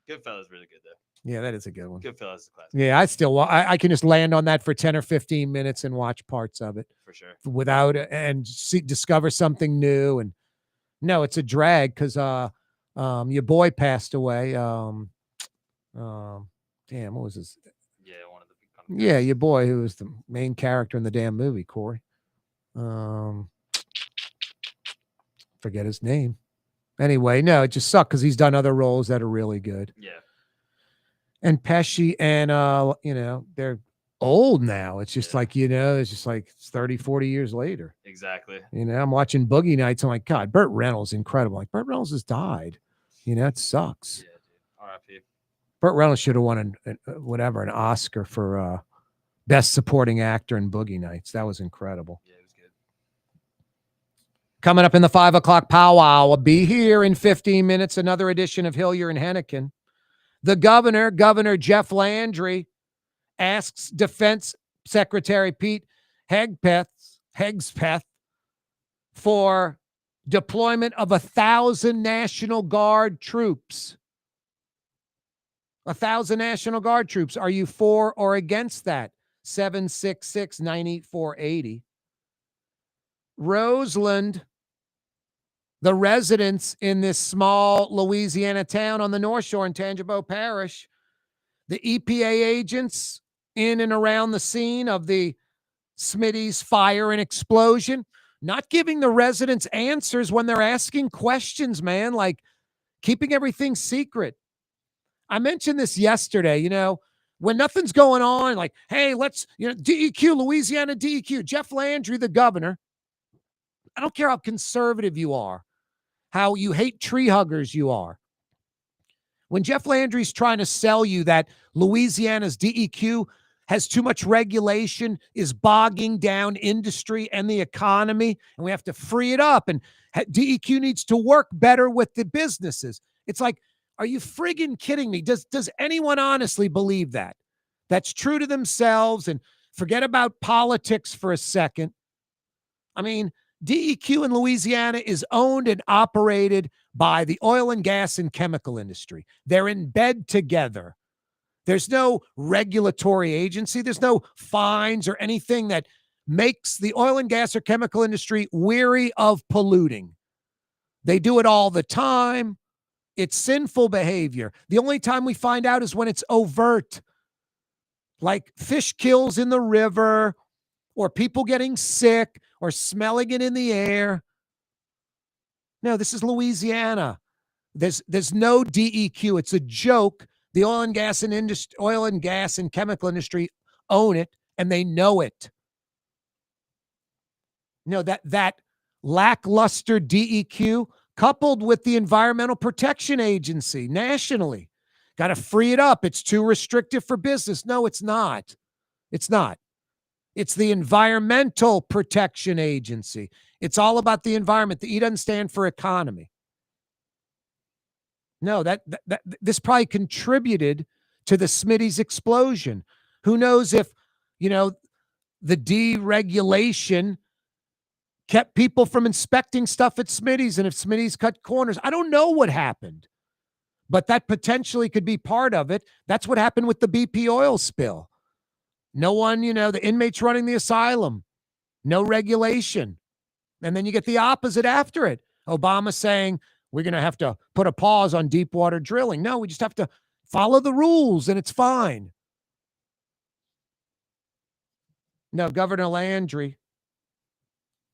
Goodfellas really good though. Yeah, that is a good one. Goodfellas is a classic. Yeah, I still I can just land on that for 10 or 15 minutes and watch parts of it For sure. without and discover something new. And no, it's a drag because your boy passed away. Damn, what was his? Yeah, one of the big Yeah, your boy who was the main character in the damn movie, Corey. Forget his name. Anyway, no, it just sucked because he's done other roles that are really good. Yeah. And Pesci and they're old now. It's just like, it's just like 30, 40 years later. Exactly. I'm watching Boogie Nights. I'm like, God, Burt Reynolds, incredible. Like, Burt Reynolds has died. It sucks. Yeah, dude. R.I.P. Burt Reynolds should have won an Oscar for Best Supporting Actor in Boogie Nights. That was incredible. Yeah, it was good. Coming up in the 5 o'clock powwow, we'll be here in 15 minutes. Another edition of Hilyer and Henican. The Governor Jeff Landry, asks Defense Secretary Pete Hegseth for deployment of 1,000 National Guard troops. 1,000 National Guard troops. Are you for or against that? 766-9480. Roseland, the residents in this small Louisiana town on the North Shore in Tangipahoa Parish, the EPA agents in and around the scene of the Smitty's fire and explosion, not giving the residents answers when they're asking questions, man, like keeping everything secret. I mentioned this yesterday, when nothing's going on, like, hey, let's, DEQ, Louisiana DEQ, Jeff Landry, the governor. I don't care how conservative you are, how you hate tree huggers you are. When Jeff Landry's trying to sell you that Louisiana's DEQ has too much regulation, is bogging down industry and the economy, and we have to free it up, and DEQ needs to work better with the businesses. It's like, are you friggin' kidding me? Does anyone honestly believe that? That's true to themselves, and forget about politics for a second. I mean, DEQ in Louisiana is owned and operated by the oil and gas and chemical industry. They're in bed together. There's no regulatory agency. There's no fines or anything that makes the oil and gas or chemical industry weary of polluting. They do it all the time. It's sinful behavior. The only time we find out is when it's overt, like fish kills in the river or people getting sick or smelling it in the air. No, this is Louisiana. There's no DEQ. It's a joke. The oil and gas and chemical industry own it, and they know it. That lackluster DEQ coupled with the Environmental Protection Agency nationally. Got to free it up. It's too restrictive for business. No, it's not. It's not. It's the Environmental Protection Agency. It's all about the environment. The E doesn't stand for economy. No, this probably contributed to the Smitty's explosion. Who knows if, the deregulation kept people from inspecting stuff at Smitty's, and if Smitty's cut corners. I don't know what happened, but that potentially could be part of it. That's what happened with the BP oil spill. No one, the inmates running the asylum, no regulation. And then you get the opposite after it. Obama saying, we're going to have to put a pause on deep water drilling. No, we just have to follow the rules and it's fine. No, Governor Landry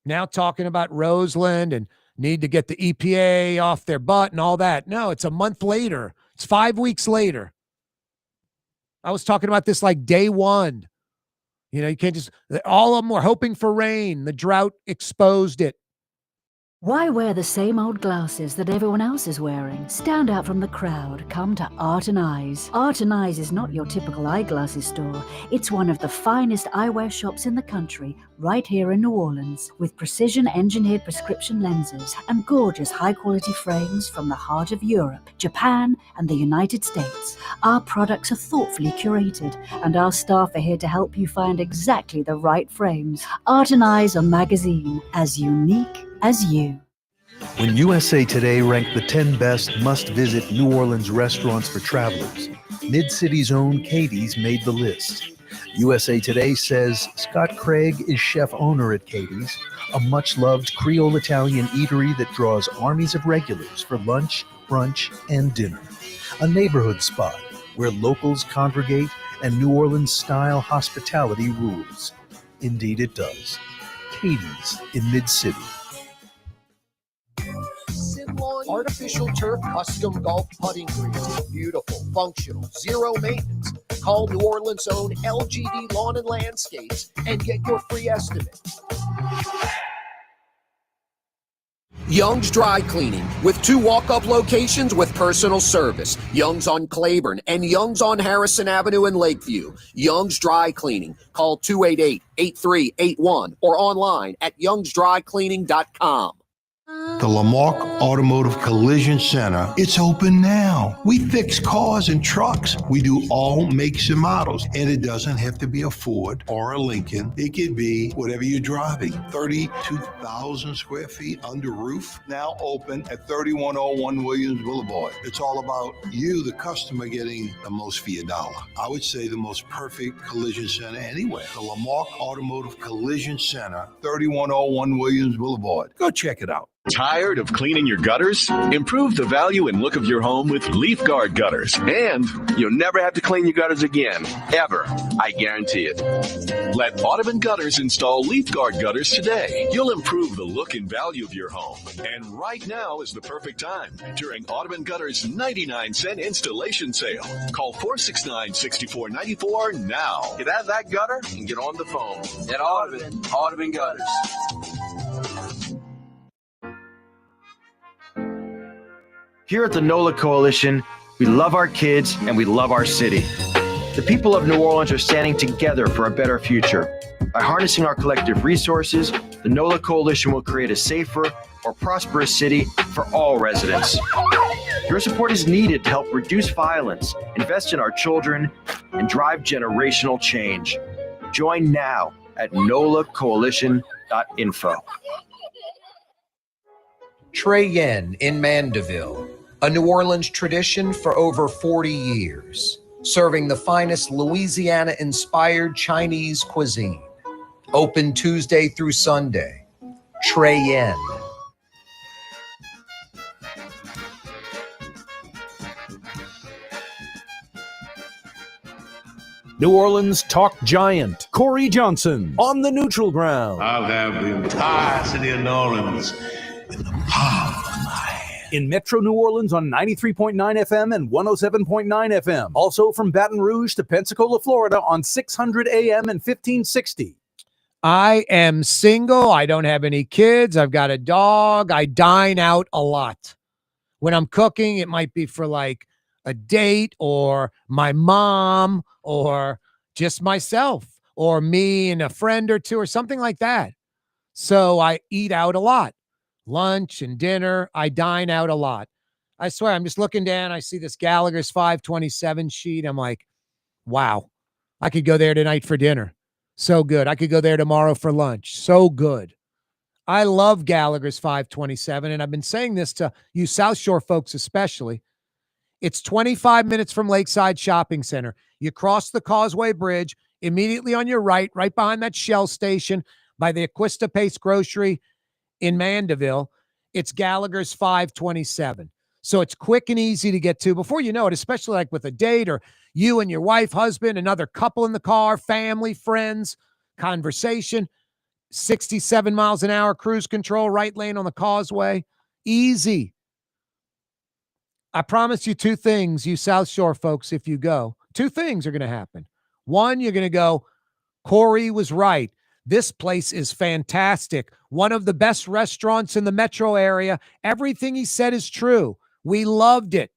now talking about Roseland and need to get the EPA off their butt and all that. No, it's a month later. It's 5 weeks later. I was talking about this like day one. You can't just, all of them were hoping for rain. The drought exposed it. Why wear the same old glasses that everyone else is wearing? Stand out from the crowd. Come to Art and Eyes. Art and Eyes is not your typical eyeglasses store. It's one of the finest eyewear shops in the country, right here in New Orleans, with precision-engineered prescription lenses and gorgeous high-quality frames from the heart of Europe, Japan, and the United States. Our products are thoughtfully curated, and our staff are here to help you find exactly the right frames. Art and Eyes on magazine, as unique as you. When USA Today ranked the 10 best must-visit New Orleans restaurants for travelers, Mid-City's own Katie's made the list. USA Today says Scott Craig is chef-owner at Katie's, a much-loved Creole Italian eatery that draws armies of regulars for lunch, brunch, and dinner. A neighborhood spot where locals congregate and New Orleans-style hospitality rules. Indeed it does. Katie's in Mid-City. Artificial turf custom golf putting greens. Beautiful, functional, zero maintenance. Call New Orleans' own LGD Lawn and Landscapes and get your free estimate. Young's Dry Cleaning, with 2 walk-up locations with personal service. Young's on Claiborne and Young's on Harrison Avenue in Lakeview. Young's Dry Cleaning. Call 288-8381 or online at youngsdrycleaning.com. The Lamarck Automotive Collision Center, it's open now. We fix cars and trucks. We do all makes and models. And it doesn't have to be a Ford or a Lincoln. It could be whatever you're driving. 32,000 square feet under roof, now open at 3101 Williams Boulevard. It's all about you, the customer, getting the most for your dollar. I would say the most perfect collision center anywhere. The Lamarck Automotive Collision Center, 3101 Williams Boulevard. Go check it out. Tired of cleaning your gutters? Improve the value and look of your home with Leaf Guard gutters. And you'll never have to clean your gutters again, ever. I guarantee it. Let Audubon Gutters install Leaf Guard gutters today. You'll improve the look and value of your home. And right now is the perfect time during Audubon Gutters' 99-cent installation sale. Call 469-6494 now. Get out of that gutter and get on the phone. At Audubon Gutters. Here at the NOLA Coalition, we love our kids and we love our city. The people of New Orleans are standing together for a better future. By harnessing our collective resources, the NOLA Coalition will create a safer, more prosperous city for all residents. Your support is needed to help reduce violence, invest in our children, and drive generational change. Join now at nolacoalition.info. Trey Yen in Mandeville, a New Orleans tradition for over 40 years, serving the finest Louisiana-inspired Chinese cuisine. Open Tuesday through Sunday. Trey Yen. New Orleans talk giant Corey Johnson on the neutral ground. I'll have the entire city of New Orleans in the palm of my hand. In Metro New Orleans on 93.9 FM and 107.9 FM. Also from Baton Rouge to Pensacola, Florida on 600 AM and 1560. I am single. I don't have any kids. I've got a dog. I dine out a lot. When I'm cooking, it might be for like a date or my mom or just myself or me and a friend or two or something like that. So I eat out a lot. Lunch and dinner. I dine out a lot. I swear, I'm just looking down. I see this Gallagher's 527 sheet. I'm like, wow, I could go there tonight for dinner. So good. I could go there tomorrow for lunch. So good. I love Gallagher's 527. And I've been saying this to you South Shore folks especially. It's 25 minutes from Lakeside Shopping Center. You cross the Causeway Bridge, immediately on your right behind that Shell station by the Aquista Pace Grocery in Mandeville. It's Gallagher's 527. So it's quick and easy to get to before you know it, especially like with a date or you and your wife, husband, another couple in the car, family, friends, conversation. 67 miles an hour, cruise control, right lane on the causeway. Easy. I promise you two things, you South Shore folks, if you go. Two things are going to happen. One, you're going to go, Corey was right. This place is fantastic. One of the best restaurants in the metro area. Everything he said is true. We loved it.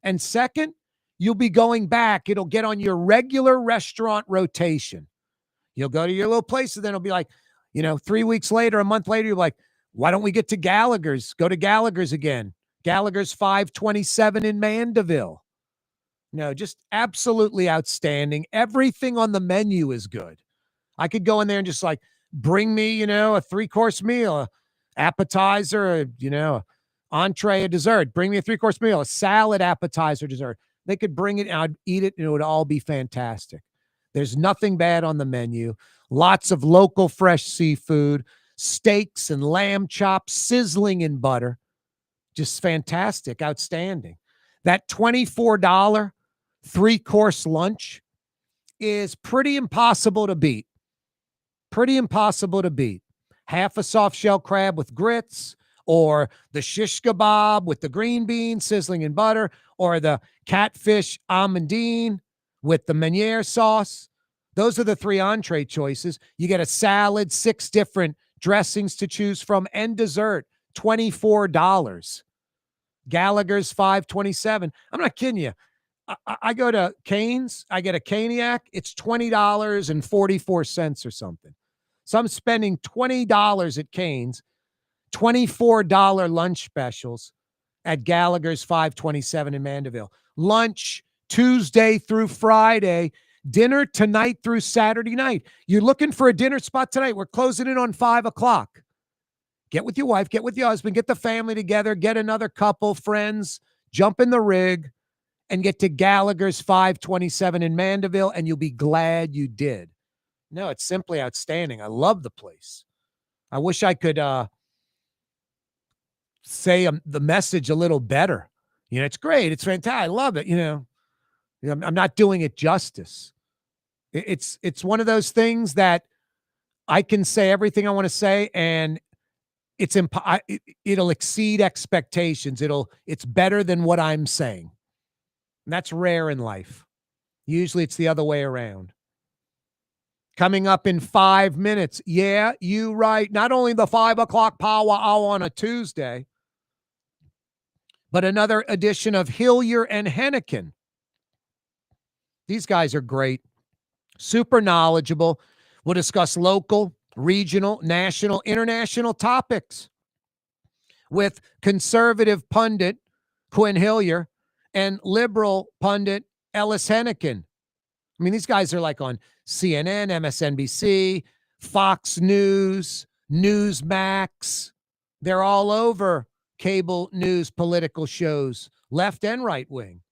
And second, you'll be going back. It'll get on your regular restaurant rotation. You'll go to your little place, and then it'll be like, 3 weeks later, a month later, you're like, why don't we get to Gallagher's? Go to Gallagher's again. Gallagher's 527 in Mandeville. No, just absolutely outstanding. Everything on the menu is good. I could go in there and just like, bring me, a 3-course meal, a appetizer, a entree, a dessert. Bring me a 3-course meal, a salad, appetizer, dessert. They could bring it and I'd eat it and it would all be fantastic. There's nothing bad on the menu. Lots of local fresh seafood, steaks and lamb chops sizzling in butter. Just fantastic, outstanding. That $24 3-course lunch is pretty impossible to beat. Pretty impossible to beat. Half a soft shell crab with grits, or the shish kebab with the green beans sizzling in butter, or the catfish amandine with the Meunier sauce. Those are the 3 entree choices. You get a salad, 6 different dressings to choose from, and dessert, $24. Gallagher's $5.27. I'm not kidding you. I go to Cane's, I get a Caniac, it's $20.44 or something. So I'm spending $20 at Cane's, $24 lunch specials at Gallagher's 527 in Mandeville. Lunch Tuesday through Friday, dinner tonight through Saturday night. You're looking for a dinner spot tonight. We're closing it on 5 o'clock. Get with your wife, get with your husband, get the family together, get another couple, friends, jump in the rig, and get to Gallagher's 527 in Mandeville, and you'll be glad you did. No, it's simply outstanding. I love the place. I wish I could say the message a little better. It's great. It's fantastic. I love it. I'm not doing it justice. It's one of those things that I can say everything I want to say, and it'll exceed expectations. It's better than what I'm saying. And that's rare in life. Usually it's the other way around. Coming up in 5 minutes. Yeah, you right. Not only the 5 o'clock power hour on a Tuesday, but another edition of Hilyer and Henican. These guys are great. Super knowledgeable. We'll discuss local, regional, national, international topics with conservative pundit Quin Hilyer and liberal pundit Ellis Henican. I mean, these guys are like on CNN, MSNBC, Fox News, Newsmax. They're all over cable news political shows, left and right wing.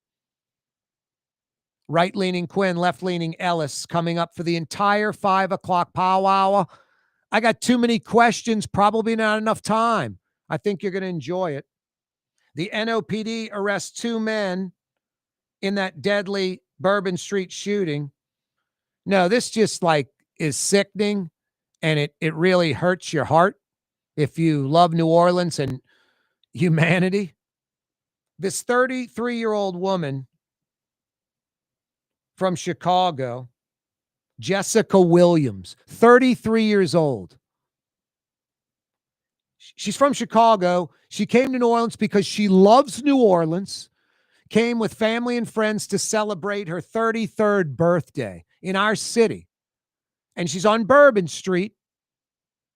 Right-leaning Quinn, left-leaning Ellis coming up for the entire 5 o'clock powwow. I got too many questions, probably not enough time. I think you're going to enjoy it. The NOPD arrests 2 men in that deadly Bourbon Street shooting. No, this just is sickening, and it really hurts your heart if you love New Orleans and humanity. This 33-year-old woman from Chicago, Jessica Williams, 33 years old. She's from Chicago. She came to New Orleans because she loves New Orleans, came with family and friends to celebrate her 33rd birthday in our city. And she's on Bourbon Street,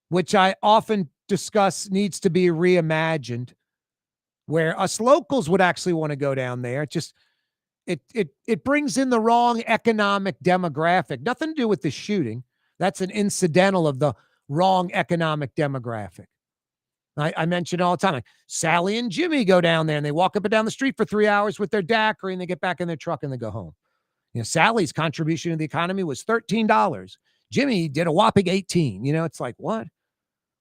which I often discuss needs to be reimagined, where us locals would actually want to go down there. It brings in the wrong economic demographic. Nothing to do with the shooting. That's an incidental of the wrong economic demographic. I mention all the time, like Sally and Jimmy go down there and they walk up and down the street for 3 hours with their daiquiri and they get back in their truck and they go home. Sally's contribution to the economy was $13. Jimmy did a whopping 18. It's like, what?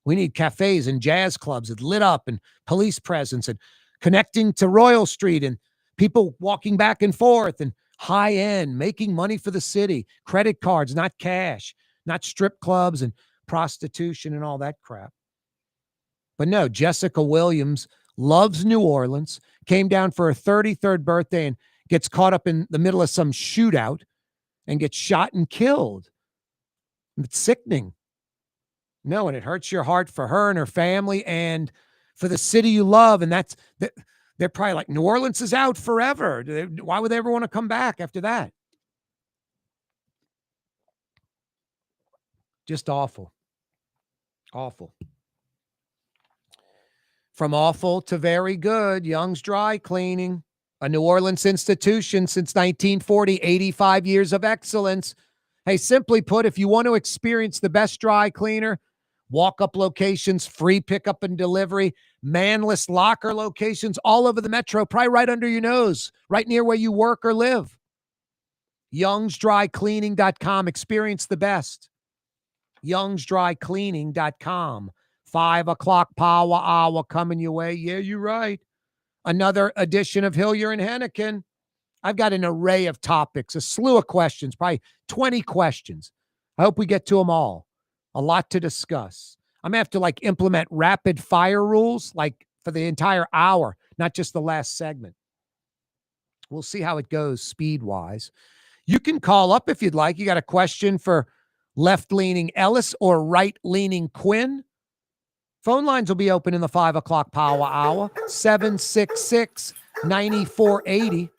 We need cafes and jazz clubs that lit up and police presence and connecting to Royal Street and people walking back and forth and high end, making money for the city, credit cards, not cash, not strip clubs and prostitution and all that crap. But no, Jessica Williams loves New Orleans, came down for her 33rd birthday and gets caught up in the middle of some shootout and gets shot and killed. It's sickening. No, and it hurts your heart for her and her family and for the city you love. And they're probably like, New Orleans is out forever. Why would they ever want to come back after that? Just awful. Awful. From awful to very good, Young's Dry Cleaning, a New Orleans institution since 1940, 85 years of excellence. Hey, simply put, if you want to experience the best dry cleaner, walk-up locations, free pickup and delivery, manless locker locations all over the metro, probably right under your nose, right near where you work or live. YoungsDryCleaning.com. Experience the best. YoungsDryCleaning.com. 5 o'clock power hour coming your way. Yeah, you're right. Another edition of Hilyer and Henican. I've got an array of topics, a slew of questions, probably 20 questions. I hope we get to them all. A lot to discuss. I'm going to have to implement rapid fire rules for the entire hour, not just the last segment. We'll see how it goes speed-wise. You can call up if you'd like. You got a question for left-leaning Ellis or right-leaning Quin? Phone lines will be open in the 5 o'clock power hour, 766-9480.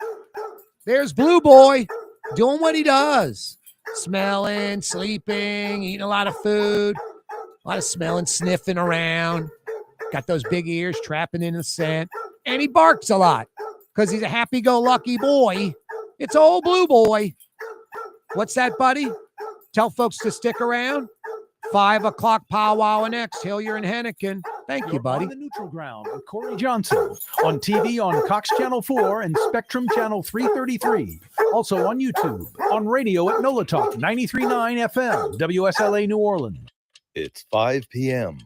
There's Blue Boy doing what he does. Smelling, sleeping, eating a lot of food, a lot of smelling, sniffing around. Got those big ears trapping in the scent. And he barks a lot because he's a happy-go-lucky boy. It's old Blue Boy. What's that, buddy? Tell folks to stick around. 5 o'clock powwow next. Hilyer and Henican. Thank you, buddy. On the Neutral Ground with Corey Johnson on TV on Cox Channel 4 and Spectrum Channel 333. Also on YouTube, on radio at NOLA Talk 93.9 FM, WSLA New Orleans. It's 5 p.m.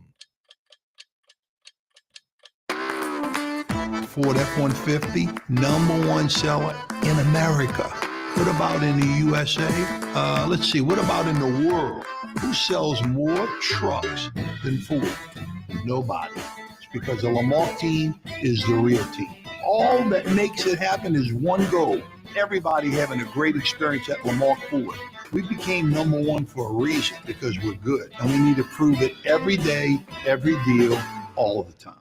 Ford F-150, #1 seller in America. What about in the USA? Let's see, what about in the world? Who sells more trucks than Ford? Nobody. It's because the Lamar team is the real team. All that makes it happen is one goal. Everybody having a great experience at Lamar Ford. We became #1 for a reason, because we're good. And we need to prove it every day, every deal, all the time.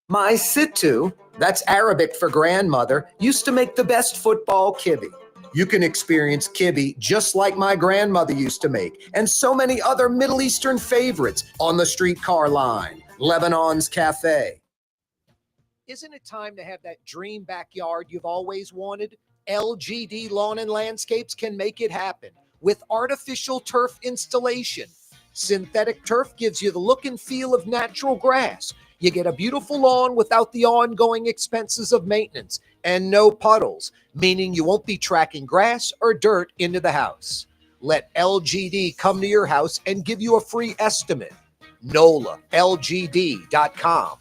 My Sittu, that's Arabic for grandmother, used to make the best football kibbe. You can experience kibbe just like my grandmother used to make, and so many other Middle Eastern favorites on the streetcar line, Lebanon's Cafe. Isn't it time to have that dream backyard you've always wanted? LGD Lawn and Landscapes can make it happen with artificial turf installation. Synthetic turf gives you the look and feel of natural grass. You get a beautiful lawn without the ongoing expenses of maintenance and no puddles, meaning you won't be tracking grass or dirt into the house. Let LGD come to your house and give you a free estimate. NOLALGD.com.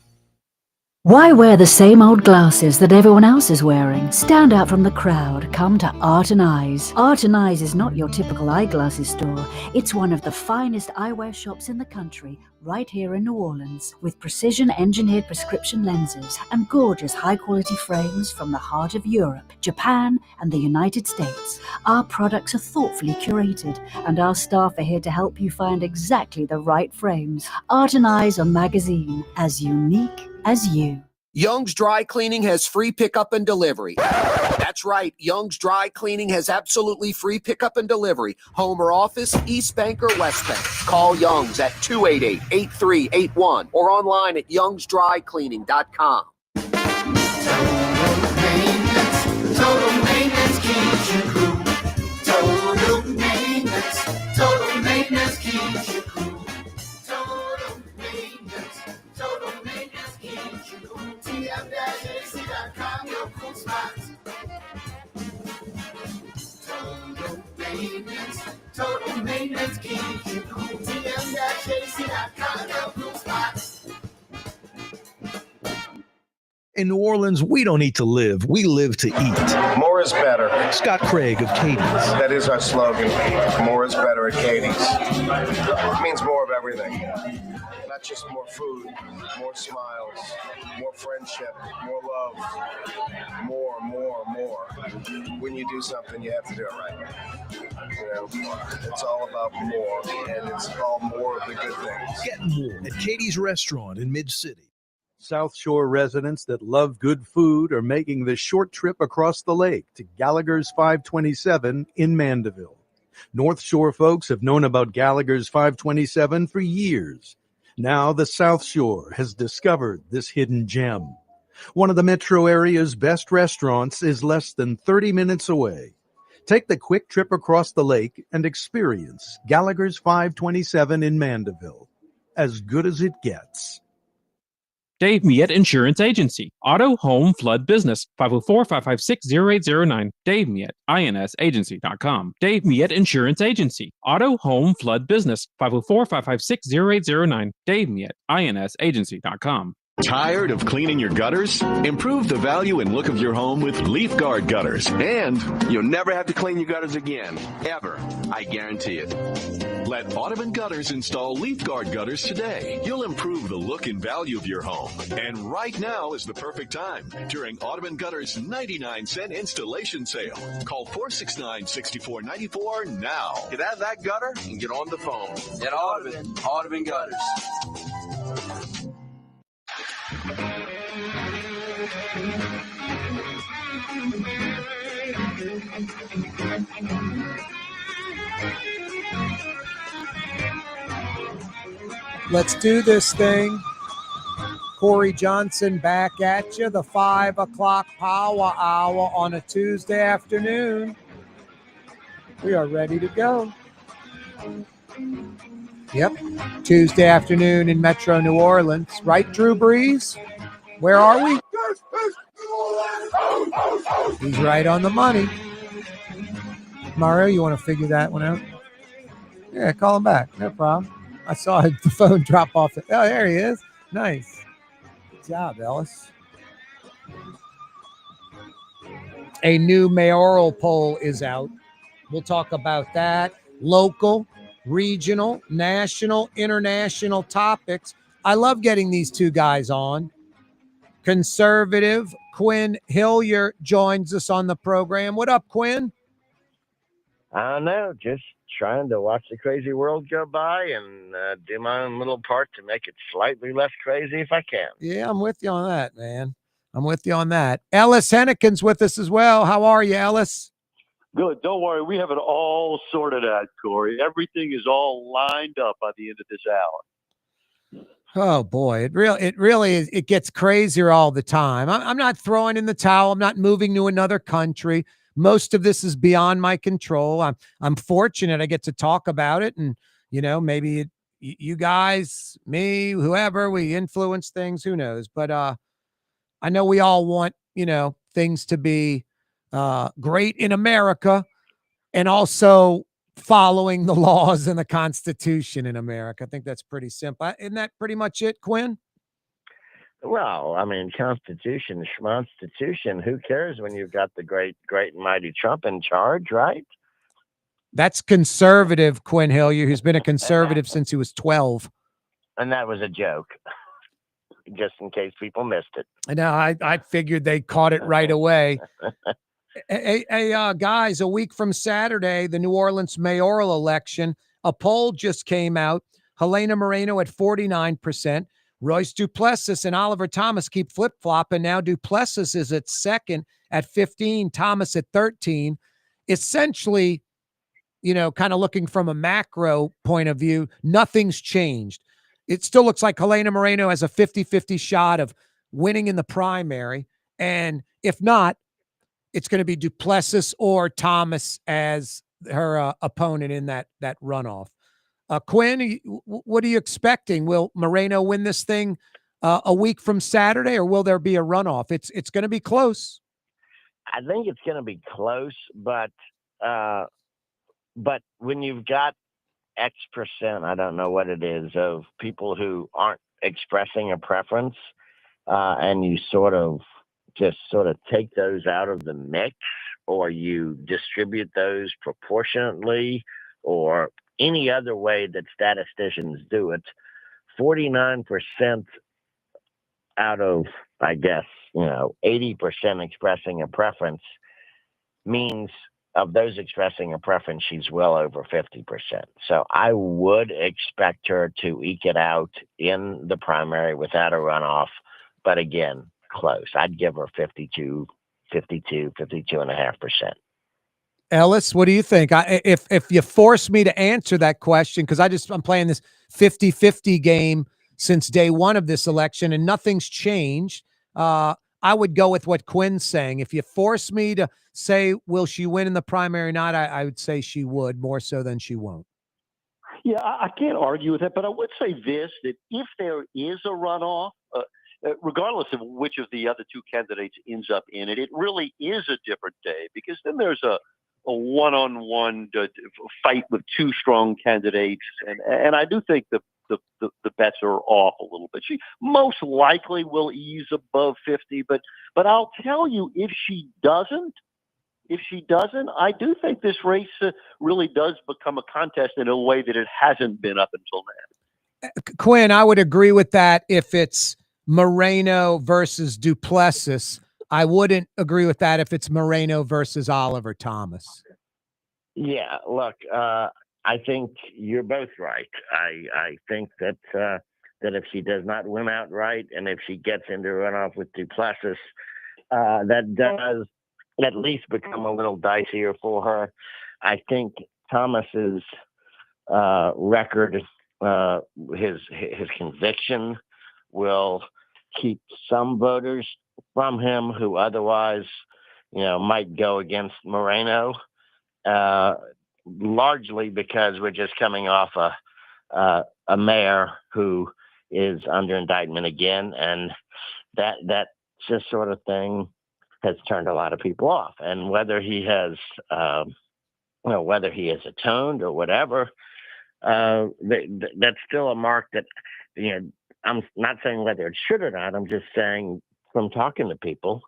Why wear the same old glasses that everyone else is wearing? Stand out from the crowd. Come to Art and Eyes. Art and Eyes is not your typical eyeglasses store. It's one of the finest eyewear shops in the country, right here in New Orleans, with precision-engineered prescription lenses and gorgeous high-quality frames from the heart of Europe, Japan, and the United States. Our products are thoughtfully curated, and our staff are here to help you find exactly the right frames. Art and Eyes are magazine, as unique as you. Young's Dry Cleaning has free pickup and delivery. That's right. Young's Dry Cleaning has absolutely free pickup and delivery. Home or office, East Bank or West Bank. Call Young's at 288-8381 or online at youngsdrycleaning.com. Total maintenance keeps you cool. Total maintenance keeps you cool. Total maintenance keeps you cool. TM-AC.com, your cool spots. Total maintenance keeps you cool. TM-AC.com, your cool spots. In New Orleans, we don't eat to live. We live to eat. More is better. Scott Craig of Katie's. That is our slogan. More is better better at Katie's. It means more of everything. Not just more food, more smiles, more friendship, more love, more. When you do something, you have to do it right. It's all about more, and it's all more of the good things. Get more at Katie's Restaurant in Mid-City. South Shore residents that love good food are making the short trip across the lake to Gallagher's 527 in Mandeville. North Shore folks have known about Gallagher's 527 for years. Now the South Shore has discovered this hidden gem. One of the metro area's best restaurants is less than 30 minutes away. Take the quick trip across the lake and experience Gallagher's 527 in Mandeville. As good as it gets. Dave Miette Insurance Agency. Auto, home, flood, business. 504-556-0809. Dave Miette, INSagency.com. Dave Miette Insurance Agency. Auto, home, flood, business. 504-556-0809. Dave Miette, INSagency.com. Tired of cleaning your gutters? Improve the value and look of your home with Leaf Guard gutters. And you'll never have to clean your gutters again. Ever. I guarantee it. Let Audubon Gutters install Leaf Guard gutters today. You'll improve the look and value of your home. And right now is the perfect time during Audubon Gutters' 99-cent installation sale. Call 469-6494 now. Get out of that gutter and get on the phone. Get Audubon Gutters. Let's do this thing. Corey Johnson back at you, the 5 o'clock power hour on a Tuesday afternoon. We are ready to go. Yep, Tuesday afternoon in Metro New Orleans. Right, Drew Brees? Where are we? He's right on the money. Mario, you want to figure that one out? Yeah, call him back. No problem. I saw the phone drop off. Oh, there he is. Nice. Good job, Ellis. A new mayoral poll is out. We'll talk about that. Local, regional, national, international topics. I love getting these two guys on. Conservative Quin Hilyer joins us on the program. What up, Quin? I don't know, just trying to watch the crazy world go by and do my own little part to make it slightly less crazy if I can. Yeah, I'm with you on that, man. I'm with you on that. Ellis Henican's with us as well. How are you, Ellis? Good. Don't worry. We have it all sorted out, Corey. Everything is all lined up by the end of this hour. Oh boy, it really is. It gets crazier all the time. I'm not throwing in the towel. I'm not moving to another country. Most of this is beyond my control. I'm fortunate I get to talk about it, and maybe you guys, me, whoever, we influence things. Who knows? But I know we all want things to be great in America, and also following the laws and the Constitution in America. I think that's pretty simple. Isn't that pretty much it, Quin? Well, I mean, Constitution, schmonstitution, who cares when you've got the great and mighty Trump in charge, right? That's conservative Quin Hilyer, who's been a conservative since he was 12. And that was a joke, just in case people missed it. I know. I figured they caught it right away. Hey, guys, a week from Saturday, the New Orleans mayoral election, a poll just came out. Helena Moreno at 49%. Royce Duplessis and Oliver Thomas keep flip-flopping. Now Duplessis is at second at 15, Thomas at 13. Essentially, kind of looking from a macro point of view, nothing's changed. It still looks like Helena Moreno has a 50-50 shot of winning in the primary. And if not, it's going to be Duplessis or Thomas as her opponent in that runoff. Quin, what are you expecting? Will Moreno win this thing a week from Saturday, or will there be a runoff? It's going to be close. I think it's going to be close, but when you've got X percent, I don't know what it is, of people who aren't expressing a preference, and you sort of take those out of the mix, or you distribute those proportionately, or any other way that statisticians do it, 49% out of, I guess, 80% expressing a preference means of those expressing a preference, she's well over 50%. So I would expect her to eke it out in the primary without a runoff. But again, close. I'd give her 52.5%. Ellis, what do you think? If you force me to answer that question, because I'm playing this 50-50 game since day one of this election and nothing's changed, I would go with what Quin's saying. If you force me to say, will she win in the primary or not, I would say she would, more so than she won't. Yeah, I can't argue with that, but I would say this, that if there is a runoff, regardless of which of the other two candidates ends up in it, it really is a different day, because then there's a one-on-one fight with two strong candidates, and I do think the bets are off a little bit. She most likely will ease above 50, but I'll tell you, if she doesn't, I do think this race really does become a contest in a way that it hasn't been up until now. Quin, I would agree with that if it's Moreno versus Duplessis. I wouldn't agree with that if it's Moreno versus Oliver Thomas. Yeah, look, I think you're both right. I think that if she does not win outright, and if she gets into runoff with Duplessis, that does at least become a little dicier for her. I think Thomas's record, his conviction, will keep some voters from him who otherwise, might go against Moreno. Largely because we're just coming off a mayor who is under indictment again, and that just sort of thing has turned a lot of people off. And whether he has, atoned or whatever, that's still a mark that, I'm not saying whether it should or not. I'm just saying from talking to people,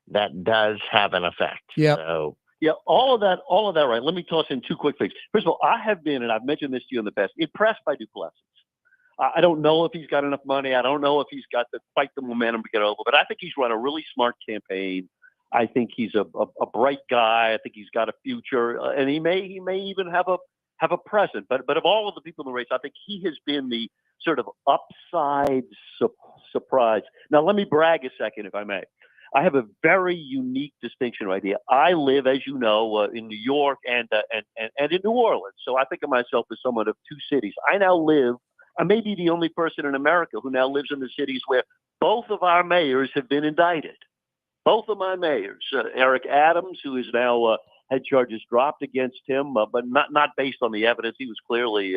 that does have an effect. Yeah. So. Yeah, all of that, right. Let me toss in two quick things. First of all, I have been, and I've mentioned this to you in the past, impressed by Duplessis. I don't know if he's got enough money. I don't know if he's got quite the momentum to get over, but I think he's run a really smart campaign. I think he's a bright guy. I think he's got a future, and he may even have a present. But of all of the people in the race, I think he has been the sort of upside surprise. Now, let me brag a second, if I may. I have a very unique distinction right here. I live, as you know, in New York and in New Orleans. So I think of myself as someone of two cities. I may be the only person in America who now lives in the cities where both of our mayors have been indicted. Both of my mayors, Eric Adams, who is now had charges dropped against him, but not based on the evidence. He was clearly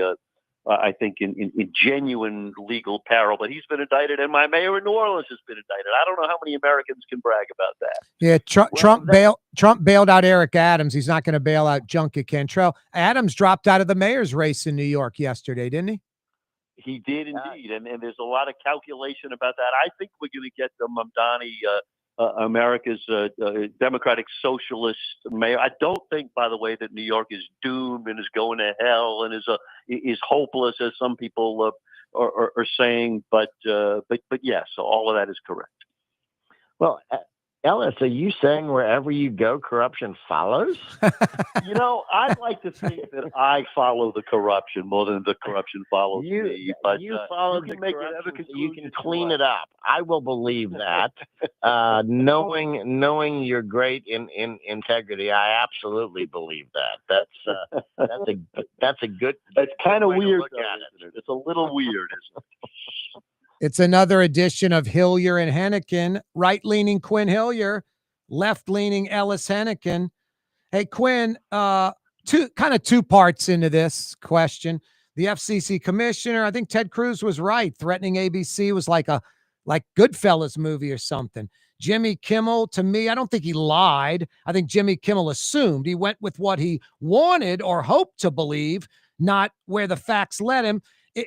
I think in genuine legal peril, but he's been indicted, and my mayor in New Orleans has been indicted. I don't know how many Americans can brag about that. Yeah, Trump bailed out Eric Adams. He's not going to bail out Junkie Cantrell. Adams dropped out of the mayor's race in New York yesterday, didn't he? He did indeed, and there's a lot of calculation about that. I think we're going to get the Mamdani, America's Democratic Socialist mayor. I don't think, by the way, that New York is doomed and is going to hell and is hopeless, as some people are saying. But yes, so all of that is correct. Well, Ellis, are you saying wherever you go, corruption follows? I'd like to think that I follow the corruption more than the corruption follows me. But you follow the corruption, so you can clean it up. I will believe that. Knowing your great in integrity, I absolutely believe that. That's a good. It's kind of weird. Look at it. It's a little weird, isn't it? It's another edition of Hilyer and Henican. Right-leaning Quin Hilyer, left-leaning Ellis Henican. Hey, Quin, two parts into this question. The FCC commissioner, I think Ted Cruz was right. Threatening ABC was like Goodfellas movie or something. Jimmy Kimmel, to me, I don't think he lied. I think Jimmy Kimmel assumed. He went with what he wanted or hoped to believe, not where the facts led him.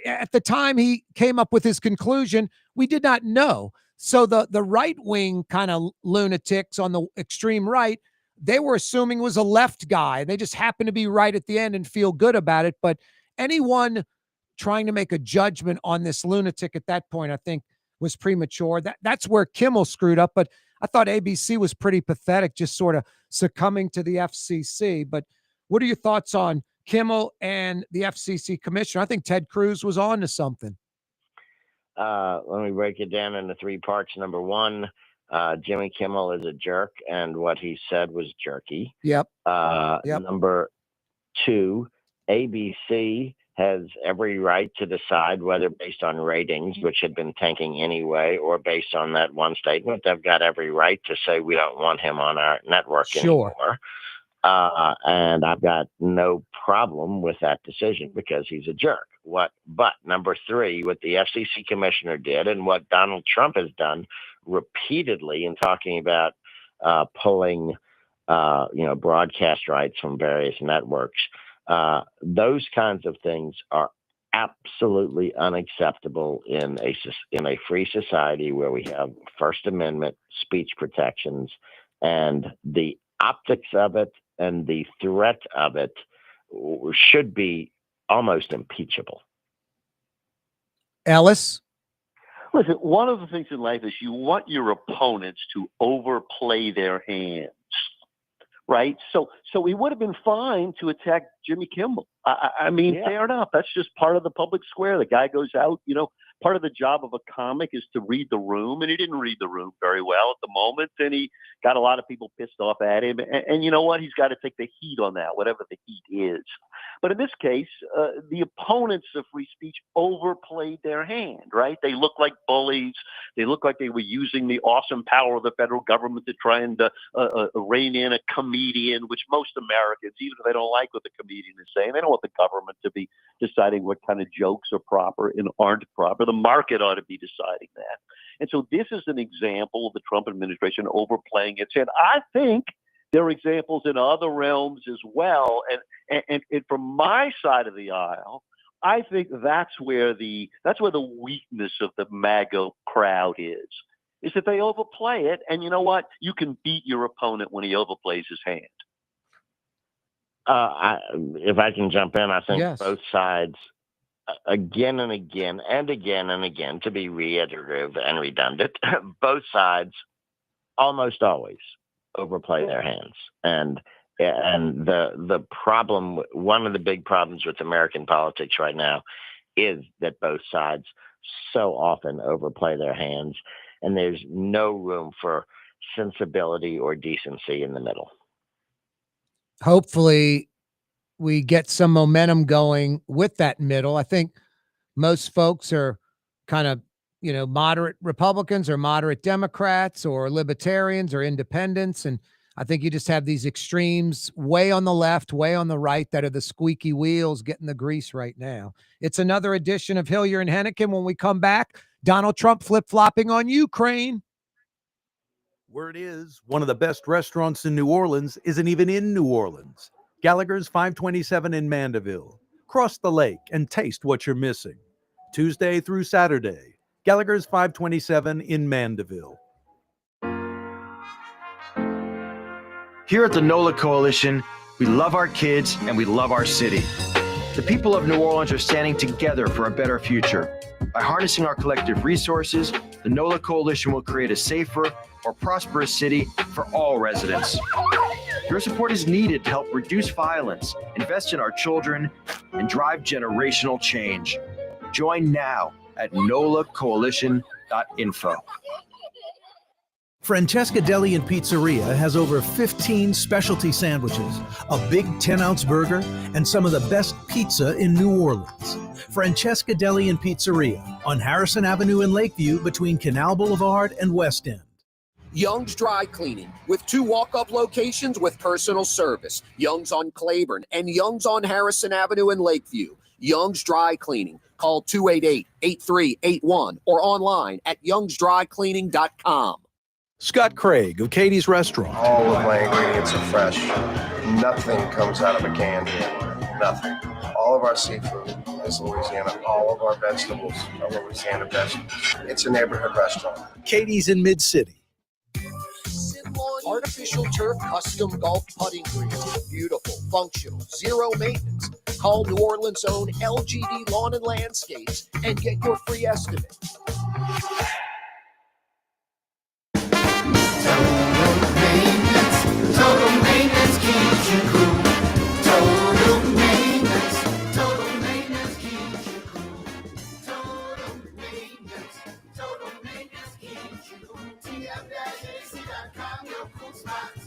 At the time he came up with his conclusion, we did not know. So the right-wing kind of lunatics on the extreme right, they were assuming was a left guy. They just happened to be right at the end and feel good about it. But anyone trying to make a judgment on this lunatic at that point, I think, was premature. That's where Kimmel screwed up. But I thought ABC was pretty pathetic, just sort of succumbing to the FCC. But what are your thoughts on Kimmel and the FCC commissioner? I think Ted Cruz was on to something. Let me break it down into three parts. Number one, Jimmy Kimmel is a jerk, and what he said was jerky. Yep. Number two, ABC has every right to decide whether based on ratings, which had been tanking anyway, or based on that one statement, they've got every right to say we don't want him on our network anymore. And I've got no problem with that decision because he's a jerk. But number three, what the FCC commissioner did and what Donald Trump has done repeatedly in talking about pulling, broadcast rights from various networks, those kinds of things are absolutely unacceptable in a free society where we have First Amendment speech protections, and the optics of it and the threat of it should be almost impeachable. Ellis? Listen, one of the things in life is you want your opponents to overplay their hands, right? So it would have been fine to attack Jimmy Kimmel. I mean, fair enough. That's just part of the public square. The guy goes out, part of the job of a comic is to read the room, and he didn't read the room very well at the moment, and he got a lot of people pissed off at him. And you know what? He's got to take the heat on that, whatever the heat is. But in this case, the opponents of free speech overplayed their hand, right? They look like bullies. They look like they were using the awesome power of the federal government to try and rein in a comedian, which most Americans, even if they don't like what the comedian is saying, they don't want the government to be deciding what kind of jokes are proper and aren't proper. The market ought to be deciding that. And so this is an example of the Trump administration overplaying its hand. I think there are examples in other realms as well. And from my side of the aisle, I think that's where the weakness of the MAGA crowd is that they overplay it. And you know what? You can beat your opponent when he overplays his hand. If I can jump in, I think both sides, again and again and again and again, to be reiterative and redundant, both sides almost always overplay their hands. And the problem, one of the big problems with American politics right now is that both sides so often overplay their hands, and there's no room for sensibility or decency in the middle. Hopefully we get some momentum going with that middle. I think most folks are kind of, moderate Republicans or moderate Democrats or libertarians or independents. And I think you just have these extremes way on the left, way on the right that are the squeaky wheels getting the grease right now. It's another edition of Hilyer and Henican. When we come back, Donald Trump flip-flopping on Ukraine. Word is, one of the best restaurants in New Orleans isn't even in New Orleans. Gallagher's 527 in Mandeville. Cross the lake and taste what you're missing. Tuesday through Saturday, Gallagher's 527 in Mandeville. Here at the NOLA Coalition, we love our kids and we love our city. The people of New Orleans are standing together for a better future. By harnessing our collective resources, the NOLA Coalition will create a safer, more prosperous city for all residents. Your support is needed to help reduce violence, invest in our children, and drive generational change. Join now at nolacoalition.info. Francesca Deli and Pizzeria has over 15 specialty sandwiches, a big 10-ounce burger, and some of the best pizza in New Orleans. Francesca Deli and Pizzeria on Harrison Avenue in Lakeview between Canal Boulevard and West End. Young's Dry Cleaning, with 2 walk-up locations with personal service. Young's on Claiborne and Young's on Harrison Avenue in Lakeview. Young's Dry Cleaning. Call 288-8381 or online at youngsdrycleaning.com. Scott Craig of Katie's Restaurant. All of my ingredients are fresh. Nothing comes out of a can here. Nothing. All of our seafood is Louisiana. All of our vegetables are Louisiana vegetables. It's a neighborhood restaurant. Katie's in Mid-City. Artificial turf custom golf putting greens. Beautiful, functional, zero maintenance. Call New Orleans' own LGD Lawn and Landscapes and get your free estimate. Total maintenance keeps you cool. Total maintenance keeps you cool. Total maintenance keeps you cool. TM-AC.com, your cool spots.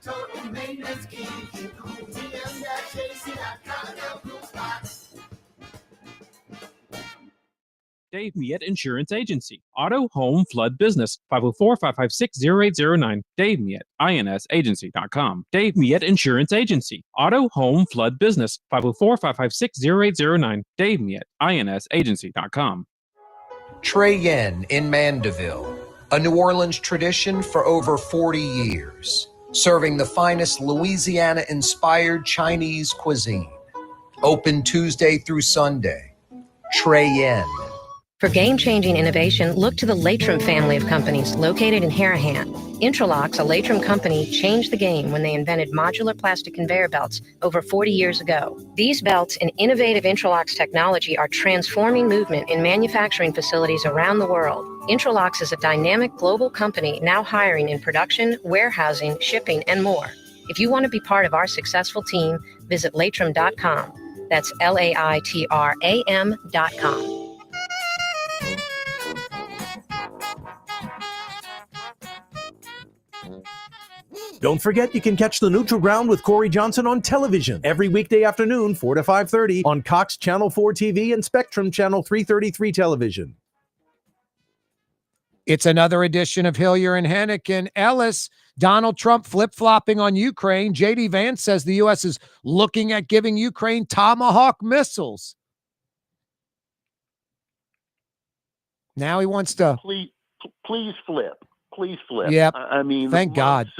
Total maintenance keeps you cool. TM-AC.com, your cool spots. Dave Miette Insurance Agency. Auto, home, flood, business. 504-556-0809. Dave Miette, INSagency.com. Dave Miette Insurance Agency. Auto, home, flood, business. 504-556-0809. Dave Miette, INSagency.com. Trey Yen in Mandeville, a New Orleans tradition for over 40 years, serving the finest Louisiana-inspired Chinese cuisine. Open Tuesday through Sunday. Trey Yen. For game-changing innovation, look to the Latrim family of companies located in Harahan. Intralocks, a Latrim company, changed the game when they invented modular plastic conveyor belts over 40 years ago. These belts and innovative Intralocks technology are transforming movement in manufacturing facilities around the world. Intralocks is a dynamic global company now hiring in production, warehousing, shipping, and more. If you want to be part of our successful team, visit latrim.com. That's LAITRAM.com. Don't forget you can catch the Neutral Ground with Corey Johnson on television every weekday afternoon, 4 to 5:30 on Cox Channel 4 TV and Spectrum Channel 333 television. It's another edition of Hilyer and Henican. Ellis, Donald Trump flip-flopping on Ukraine. J.D. Vance says the U.S. is looking at giving Ukraine Tomahawk missiles. Now he wants to... Please flip. Please flip. Yep. I mean, thank God.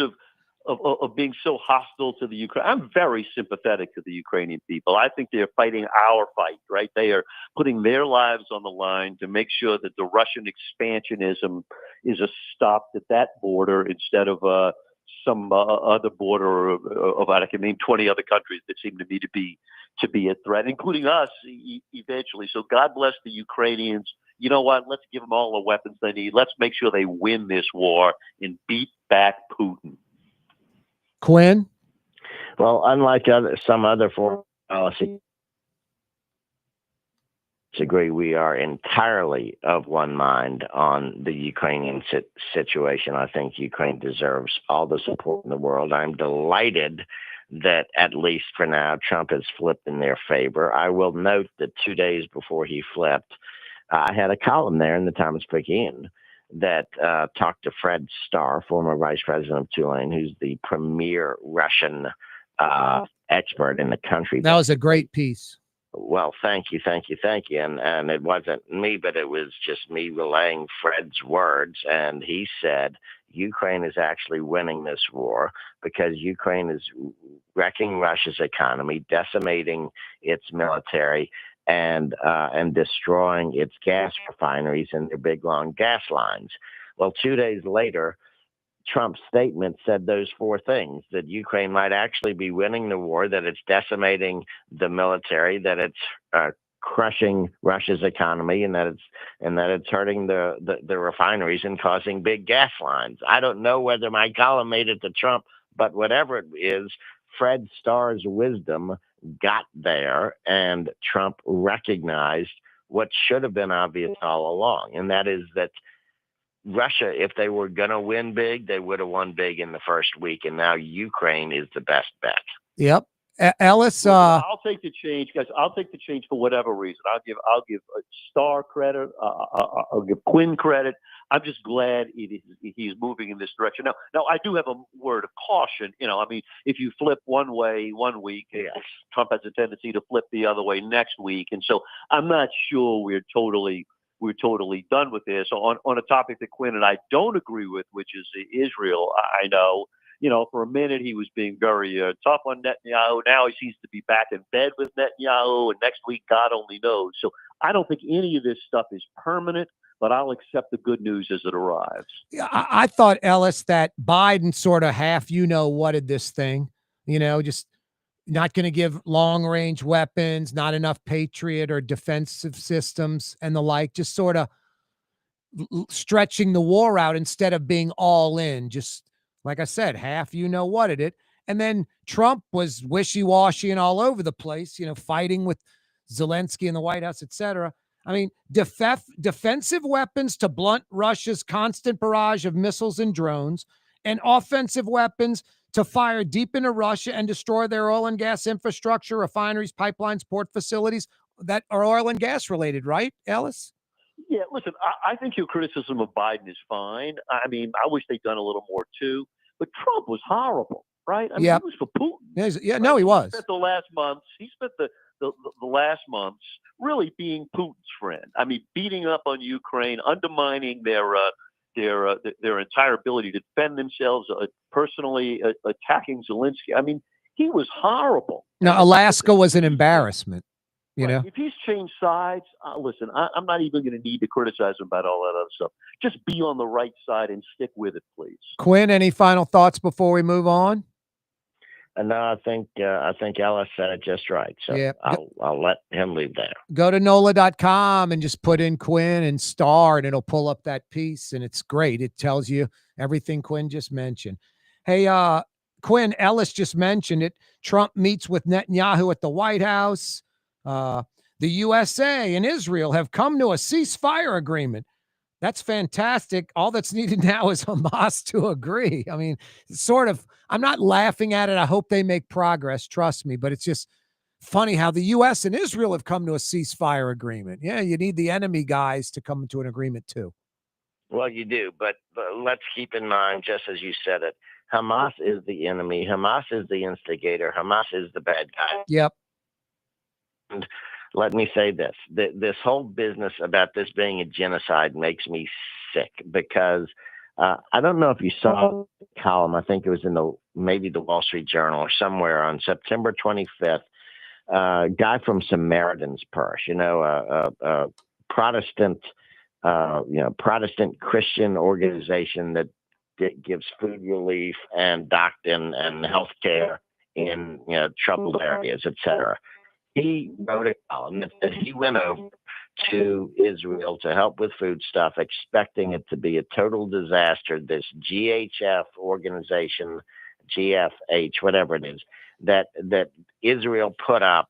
Of being so hostile to the Ukraine. I'm very sympathetic to the Ukrainian people. I think they're fighting our fight, right? They are putting their lives on the line to make sure that the Russian expansionism is stopped at that border instead of some other border of I can name 20 other countries that seem to me to be a threat, including us eventually. So God bless the Ukrainians. You know what? Let's give them all the weapons they need. Let's make sure they win this war and beat back Putin. Quinn? Well, unlike some other foreign policy, I agree we are entirely of one mind on the Ukrainian situation. I think Ukraine deserves all the support in the world. I'm delighted that at least for now, Trump has flipped in their favor. I will note that 2 days before he flipped, I had a column there in the Times-Picayune that talked to Fred Starr, former vice president of Tulane, who's the premier Russian expert in the country. That was a great piece. Well, thank you. And it wasn't me, but it was just me relaying Fred's words. And he said, Ukraine is actually winning this war because Ukraine is wrecking Russia's economy, decimating its military, and destroying its gas refineries and their big, long gas lines. Well, 2 days later, Trump's statement said those four things, that Ukraine might actually be winning the war, that it's decimating the military, that it's crushing Russia's economy, and that it's hurting the refineries and causing big gas lines. I don't know whether my column made it to Trump, but whatever it is, Fred Starr's wisdom got there, and Trump recognized what should have been obvious all along, and that is that Russia, if they were going to win big, they would have won big in the first week, and now Ukraine is the best bet. Yep. Ellis, I'll take the change, guys. I'll take the change for whatever reason. I'll give Starr credit. I'll give Quinn credit. I'm just glad he's moving in this direction. Now, I do have a word of caution. I mean, if you flip one way 1 week, yes, Trump has a tendency to flip the other way next week, and so I'm not sure we're totally done with this. On a topic that Quinn and I don't agree with, which is Israel. I know, for a minute he was being very tough on Netanyahu. Now he seems to be back in bed with Netanyahu, and next week, God only knows. So I don't think any of this stuff is permanent, but I'll accept the good news as it arrives. Yeah, I thought, Ellis, that Biden sort of half whatted this thing, just not going to give long range weapons, not enough Patriot or defensive systems and the like, just sort of stretching the war out instead of being all in. Just like I said, half whatted it. And then Trump was wishy-washy and all over the place, fighting with Zelensky in the White House, et cetera. I mean, defensive weapons to blunt Russia's constant barrage of missiles and drones, and offensive weapons to fire deep into Russia and destroy their oil and gas infrastructure, refineries, pipelines, port facilities that are oil and gas related, right, Ellis? Yeah, listen, I think your criticism of Biden is fine. I mean, I wish they'd done a little more too. But Trump was horrible, right? I mean, Yep. he was for Putin. Yeah, no, he was. He spent the last months really being Putin's friend. I mean, beating up on Ukraine, undermining their entire ability to defend themselves, personally attacking Zelensky. I mean, he was horrible. Now, Alaska was an embarrassment. If he's changed sides, listen, I'm not even going to need to criticize him about all that other stuff. Just be on the right side and stick with it, please. Quinn, any final thoughts before we move on? No, I think Ellis said it just right. So Yeah. I'll let him leave there. Go to NOLA.com and just put in Quinn and star, and it'll pull up that piece, and it's great. It tells you everything Quinn just mentioned. Hey, Quinn, Ellis just mentioned it. Trump meets with Netanyahu at the White House. The USA and Israel have come to a ceasefire agreement. That's fantastic. All that's needed now is Hamas to agree. I mean, sort of, I'm not laughing at it. I hope they make progress. Trust me. But it's just funny how the U.S. and Israel have come to a ceasefire agreement. Yeah, you need the enemy guys to come to an agreement too. Well, you do. But let's keep in mind, just as you said it, Hamas is the enemy. Hamas is the instigator. Hamas is the bad guy. Yep. And let me say this, this whole business about this being a genocide makes me sick because I don't know if you saw the column. I think it was in maybe the Wall Street Journal or somewhere on September 25th. A guy from Samaritan's Purse, a Protestant, Protestant Christian organization that gives food relief and doctrine and health care in troubled areas, etc. He wrote a column that he went over to Israel to help with food stuff, expecting it to be a total disaster. This GHF organization, GFH, whatever it is, that Israel put up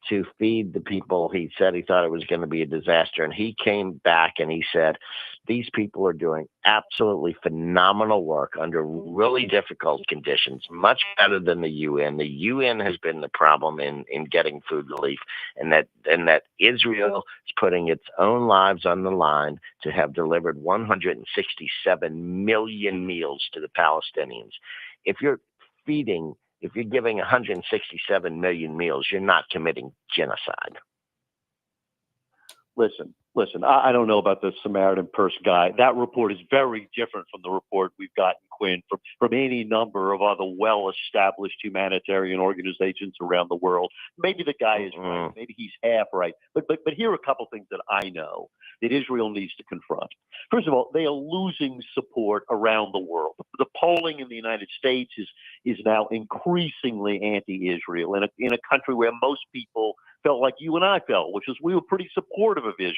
to feed the people. He said he thought it was going to be a disaster. And he came back and he said, these people are doing absolutely phenomenal work under really difficult conditions, much better than the UN. The UN has been the problem in getting food relief, and that Israel is putting its own lives on the line to have delivered 167 million meals to the Palestinians. If you're giving 167 million meals, you're not committing genocide. Listen, I don't know about the Samaritan Purse guy. That report is very different from the report we've gotten, Quinn, from any number of other well-established humanitarian organizations around the world. Maybe the guy is right. Maybe he's half right. But here are a couple things that I know that Israel needs to confront. First of all, they are losing support around the world. The polling in the United States is now increasingly anti-Israel in a country where most people felt like you and I felt, which is we were pretty supportive of Israel.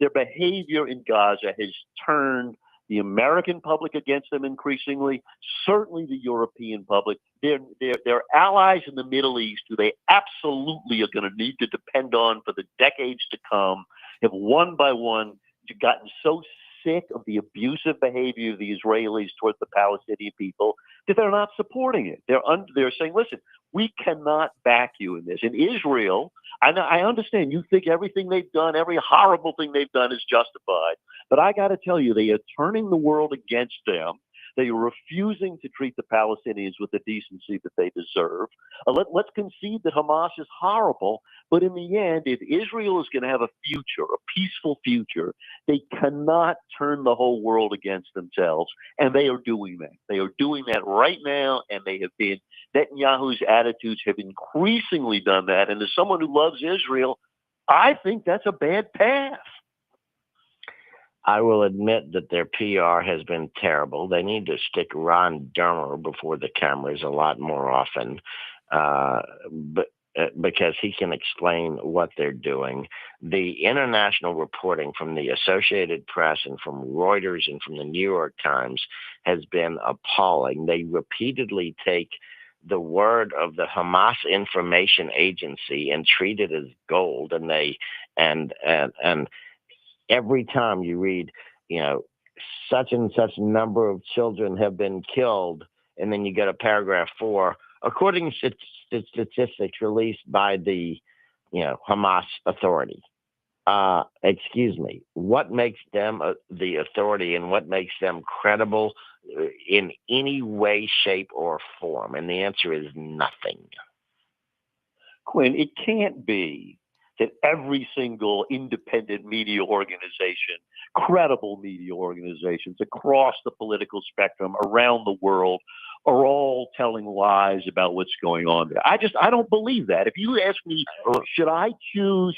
Their behavior in Gaza has turned the American public against them increasingly, certainly the European public. Their allies in the Middle East, who they absolutely are going to need to depend on for the decades to come, have one by one gotten so sick of the abusive behavior of the Israelis towards the Palestinian people that they're not supporting it. They're saying, listen, we cannot back you in this. In Israel, I understand you think everything they've done, every horrible thing they've done is justified. But I got to tell you, they are turning the world against them. They are refusing to treat the Palestinians with the decency that they deserve. Let's concede that Hamas is horrible. But in the end, if Israel is going to have a future, a peaceful future, they cannot turn the whole world against themselves. And they are doing that. They are doing that right now. And they have been, Netanyahu's attitudes have increasingly done that. And as someone who loves Israel, I think that's a bad path. I will admit that their PR has been terrible. They need to stick Ron Dermer before the cameras a lot more often, because he can explain what they're doing. The international reporting from the Associated Press and from Reuters and from the New York Times has been appalling. They repeatedly take the word of the Hamas Information Agency and treat it as gold, and every time you read, such and such number of children have been killed, and then you get a paragraph 4, according to statistics released by the, Hamas Authority. Excuse me. What makes them the authority, and what makes them credible in any way, shape, or form? And the answer is nothing. Quinn, it can't be that every single independent media organization, credible media organizations across the political spectrum around the world, are all telling lies about what's going on there. I don't believe that. If you ask me, should I choose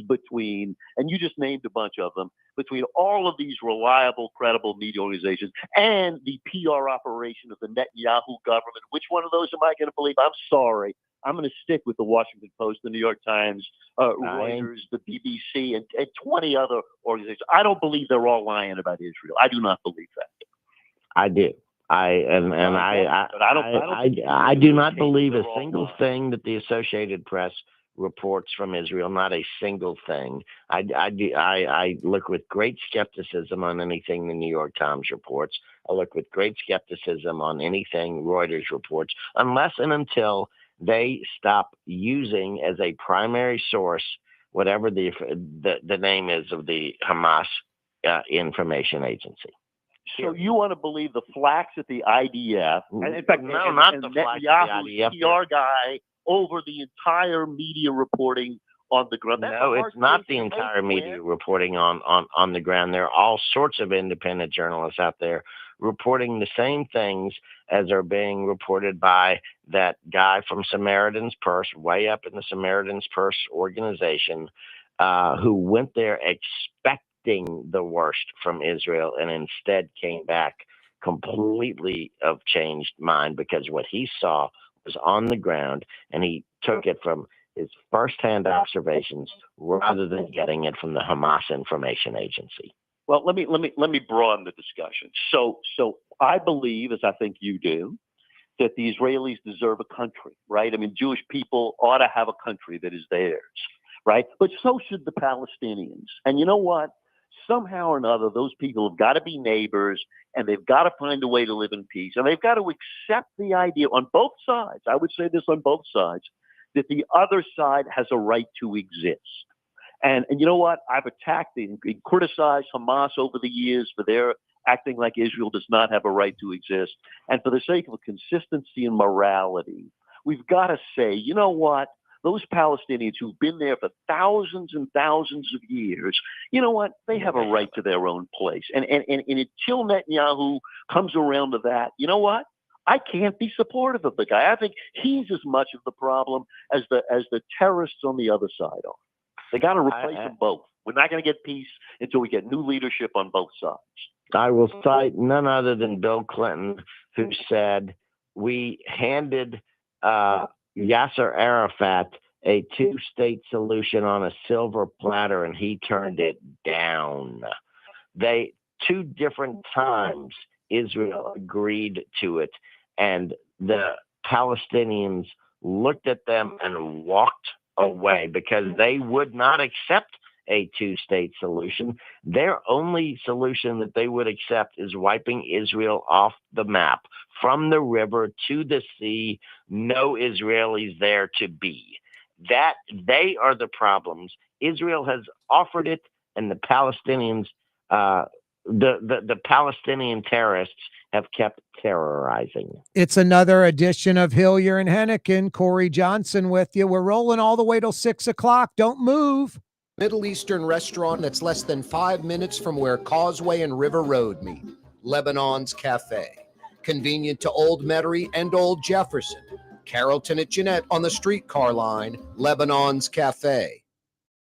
between, and you just named a bunch of them, between all of these reliable, credible media organizations and the PR operation of the Netanyahu government, which one of those am I going to believe? I'm sorry. I'm going to stick with the Washington Post, the New York Times, Reuters, the BBC, and 20 other organizations. I don't believe they're all lying about Israel. I do not believe that. I do. I do not believe a single thing that the Associated Press reports from Israel. Not a single thing. I look with great skepticism on anything the New York Times reports. I look with great skepticism on anything Reuters reports, unless and until they stop using as a primary source whatever the name is of the Hamas Information Agency. So you want to believe the flacks at the IDF, and in fact, no, not the flacks at the IDF. PR guy over the entire media reporting on the ground. No, it's not the entire media reporting on the ground. There are all sorts of independent journalists out there reporting the same things as are being reported by that guy from Samaritan's Purse, way up in the Samaritan's Purse organization, who went there expecting the worst from Israel and instead came back completely of changed mind, because what he saw was on the ground, and he took it from his firsthand observations rather than getting it from the Hamas Information Agency. Well, let me broaden the discussion. So I believe, as I think you do, that the Israelis deserve a country, right? I mean, Jewish people ought to have a country that is theirs, right? But so should the Palestinians. And you know what? Somehow or another, those people have got to be neighbors, and they've got to find a way to live in peace. And they've got to accept the idea on both sides. I would say this on both sides, that the other side has a right to exist. And you know what? I've attacked and criticized Hamas over the years for their acting like Israel does not have a right to exist. And for the sake of consistency and morality, we've got to say, you know what? Those Palestinians who've been there for thousands and thousands of years, you know what? They have a right to their own place. And until Netanyahu comes around to that, you know what? I can't be supportive of the guy. I think he's as much of the problem as the terrorists on the other side are. They got to replace them both. We're not going to get peace until we get new leadership on both sides. I will cite none other than Bill Clinton, who said, we handed Yasser Arafat a two-state solution on a silver platter, and he turned it down. Two different times, Israel agreed to it, and the Palestinians looked at them and walked away because they would not accept a two-state solution. Their only solution that they would accept is wiping Israel off the map, from the river to the sea, no Israelis there to be. That they are the problems. Israel has offered it, and the Palestinians, the Palestinian terrorists have kept terrorizing. It's another edition of Hilyer and Henican. Corey Johnson with you. We're rolling all the way till 6 o'clock. Don't move. Middle Eastern restaurant that's less than 5 minutes from where Causeway and River Road meet. Lebanon's Cafe. Convenient to Old Metairie and Old Jefferson. Carrollton at Jeanette on the streetcar line. Lebanon's Cafe.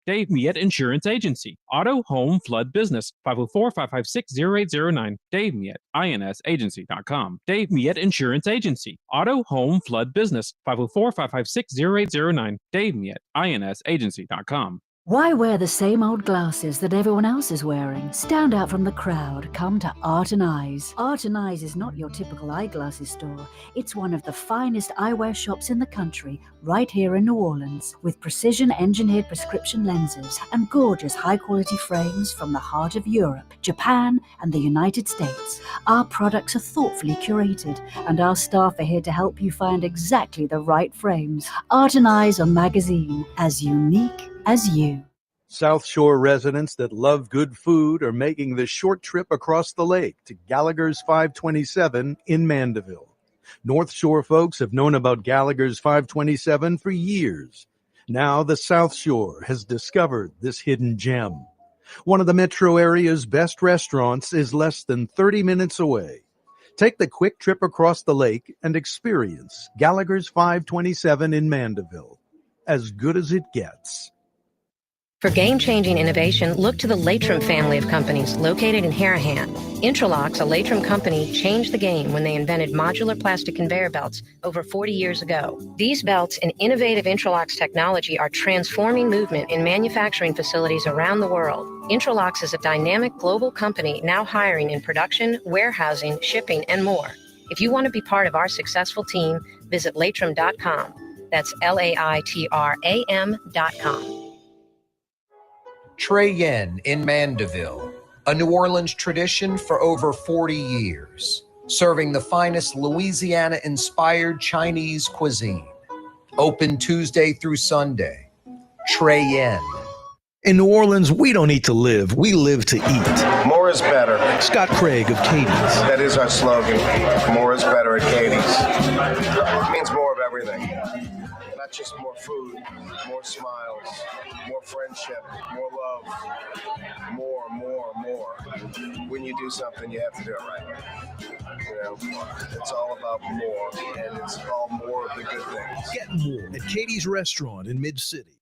Dave Miette Insurance Agency. Auto, home, flood, business. 504-556-0809. Dave Miette, INSAgency.com. Dave Miette Insurance Agency. Auto, home, flood, business. 504-556-0809. Dave Miette, INSAgency.com. Why wear the same old glasses that everyone else is wearing? Stand out from the crowd. Come to Art and Eyes. Art and Eyes is not your typical eyeglasses store. It's one of the finest eyewear shops in the country, right here in New Orleans, with precision-engineered prescription lenses and gorgeous high-quality frames from the heart of Europe, Japan, and the United States. Our products are thoughtfully curated, and our staff are here to help you find exactly the right frames. Art and Eyes on magazine, as unique as you. South Shore residents that love good food are making the short trip across the lake to Gallagher's 527 in Mandeville. North Shore folks have known about Gallagher's 527 for years. Now the South Shore has discovered this hidden gem. One of the metro area's best restaurants is less than 30 minutes away. Take the quick trip across the lake and experience Gallagher's 527 in Mandeville. As good as it gets. For game-changing innovation, look to the Latrim family of companies located in Harahan. Intralocks, a Latrim company, changed the game when they invented modular plastic conveyor belts over 40 years ago. These belts and innovative Intralocks technology are transforming movement in manufacturing facilities around the world. Intralocks is a dynamic global company now hiring in production, warehousing, shipping, and more. If you want to be part of our successful team, visit Latrim.com. That's LAITRAM.com. Trey Yen in Mandeville, a New Orleans tradition for over 40 years, serving the finest Louisiana-inspired Chinese cuisine. Open Tuesday through Sunday. Trey Yen. In New Orleans, we don't eat to live, we live to eat. More is better. Scott Craig of Katie's. That is our slogan. More is better at Katie's. It means more of everything. Not just more food, more smiles, more friendship, more love, more. When you do something, you have to do it right. You know, it's all about more, and it's all more of the good things. Get more at Katie's Restaurant in Mid-City.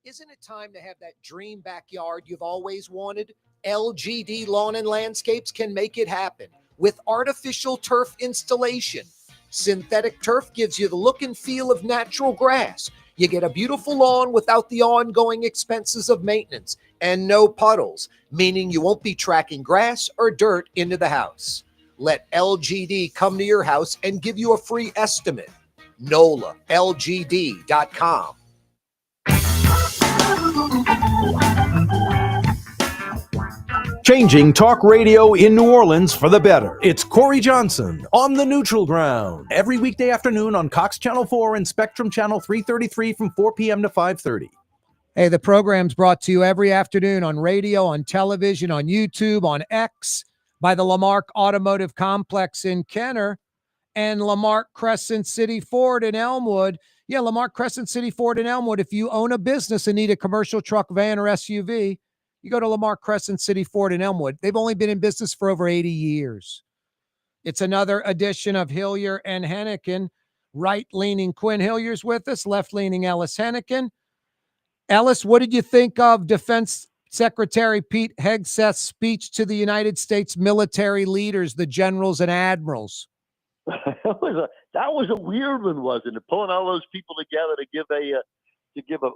Isn't it time to have that dream backyard you've always wanted? LGD Lawn and Landscapes can make it happen with artificial turf installation. Synthetic turf gives you the look and feel of natural grass. You get a beautiful lawn without the ongoing expenses of maintenance and no puddles, meaning you won't be tracking grass or dirt into the house. Let LGD come to your house and give you a free estimate. NOLALGD.com. Changing talk radio in New Orleans for the better. It's Corey Johnson on the Neutral Ground. Every weekday afternoon on Cox Channel 4 and Spectrum Channel 333 from 4 p.m. to 5:30. Hey, the program's brought to you every afternoon on radio, on television, on YouTube, on X, by the Lamarck Automotive Complex in Kenner and Lamarck Crescent City Ford in Elmwood. Yeah, Lamarck Crescent City Ford in Elmwood. If you own a business and need a commercial truck, van, or SUV, you go to Lamarck Crescent City Ford in Elmwood. They've only been in business for over 80 years. It's another edition of Hilyer and Henican. Right-leaning Quin Hilyer's with us, left-leaning Ellis Henican. Ellis, what did you think of Defense Secretary Pete Hegseth's speech to the United States military leaders, the generals and admirals? That was a weird one, wasn't it? Pulling all those people together to give a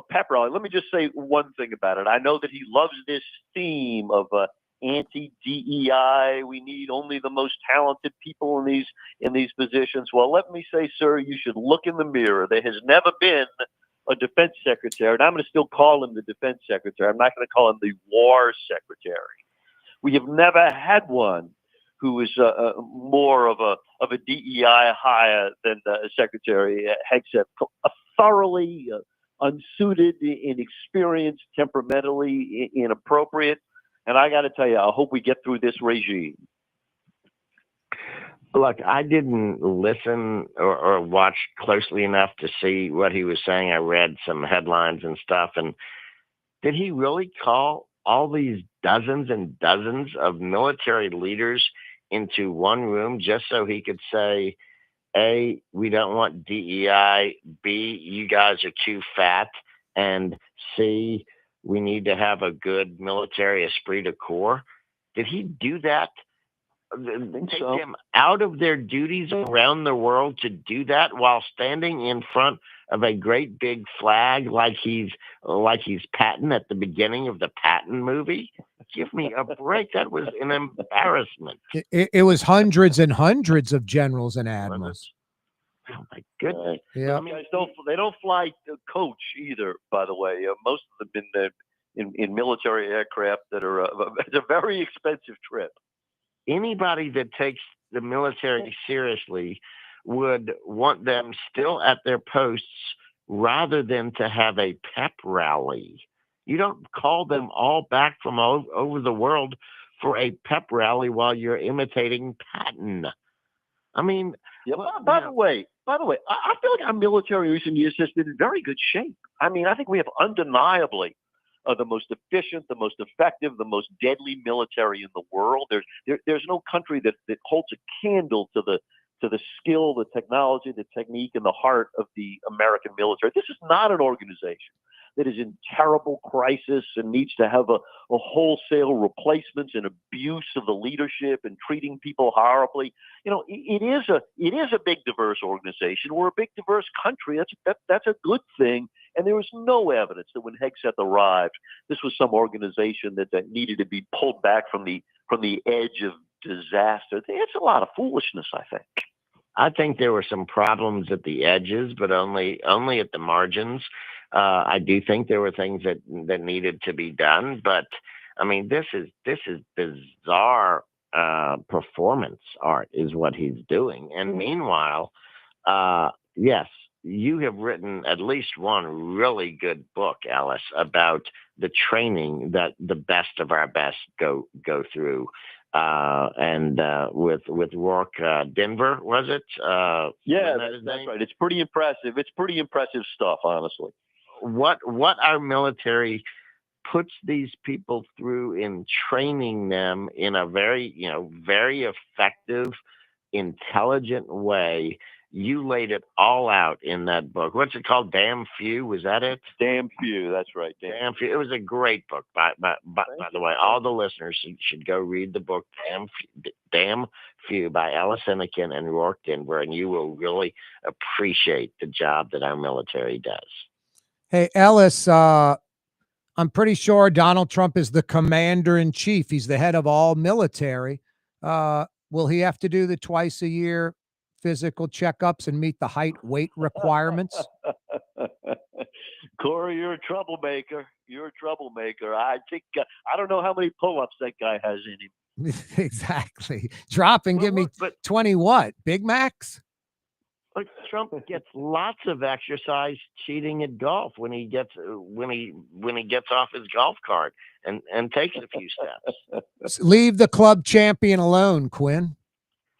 pep rally. Let me just say one thing about it. I know that he loves this theme of anti-DEI. We need only the most talented people in these positions. Well, let me say, sir, you should look in the mirror. There has never been a defense secretary, and I'm going to still call him the defense secretary. I'm not going to call him the war secretary. We have never had one who is more of a DEI hire than Secretary Hegseth. Thoroughly unsuited, inexperienced, temperamentally inappropriate. And I got to tell you, I hope we get through this regime. Look, I didn't listen or watch closely enough to see what he was saying. I read some headlines and stuff. And did he really call all these dozens and dozens of military leaders into one room just so he could say, A, we don't want DEI, B, you guys are too fat, and see, we need to have a good military esprit de corps. Did he do that? Take them out of their duties around the world to do that while standing in front of a great big flag like he's Patton at the beginning of the Patton movie? Give me a break. That was an embarrassment. It was hundreds and hundreds of generals and admirals. Oh my goodness! Yeah, I mean, they don't fly coach either. By the way, most of them in military aircraft that are it's a very expensive trip. Anybody that takes the military seriously would want them still at their posts rather than to have a pep rally. You don't call them all back from all over the world for a pep rally while you're imitating Patton. I mean, by the way, I feel like our military in recent years has been in very good shape. I mean, I think we have undeniably the most efficient, the most effective, the most deadly military in the world. There's no country that holds a candle to the skill, the technology, the technique, and the heart of the American military. This is not an organization that is in terrible crisis and needs to have a wholesale replacements and abuse of the leadership and treating people horribly. You know, it is a big diverse organization. We're a big diverse country. That's a good thing. And there was no evidence that when Hegseth arrived, this was some organization that needed to be pulled back from the edge of disaster. It's a lot of foolishness, I think. I think there were some problems at the edges, but only at the margins. I do think there were things that needed to be done, but I mean, this is bizarre performance art is what he's doing. And meanwhile, yes, you have written at least one really good book, Ellis, about the training that the best of our best go through. And with Rourke Denver, was it? Yeah, that's right. It's pretty impressive. It's pretty impressive stuff, honestly. What our military puts these people through in training them in a very effective, intelligent way. You laid it all out in that book. What's it called? Damn Few? Was that it? Damn Few. That's right. Damn Few. It was a great book. By the way, all the listeners should go read the book Damn Few by Ellis Henican and Rourke Denver, and you will really appreciate the job that our military does. Hey, Ellis, I'm pretty sure Donald Trump is the commander-in-chief. He's the head of all military. Will he have to do the twice-a-year physical checkups and meet the height, weight requirements? Corey, you're a troublemaker. I think I don't know how many pull-ups that guy has in him. Exactly. Drop and give me 20 what? Big Macs? But Trump gets lots of exercise cheating at golf when he gets off his golf cart and takes a few steps. Leave the club champion alone, Quinn.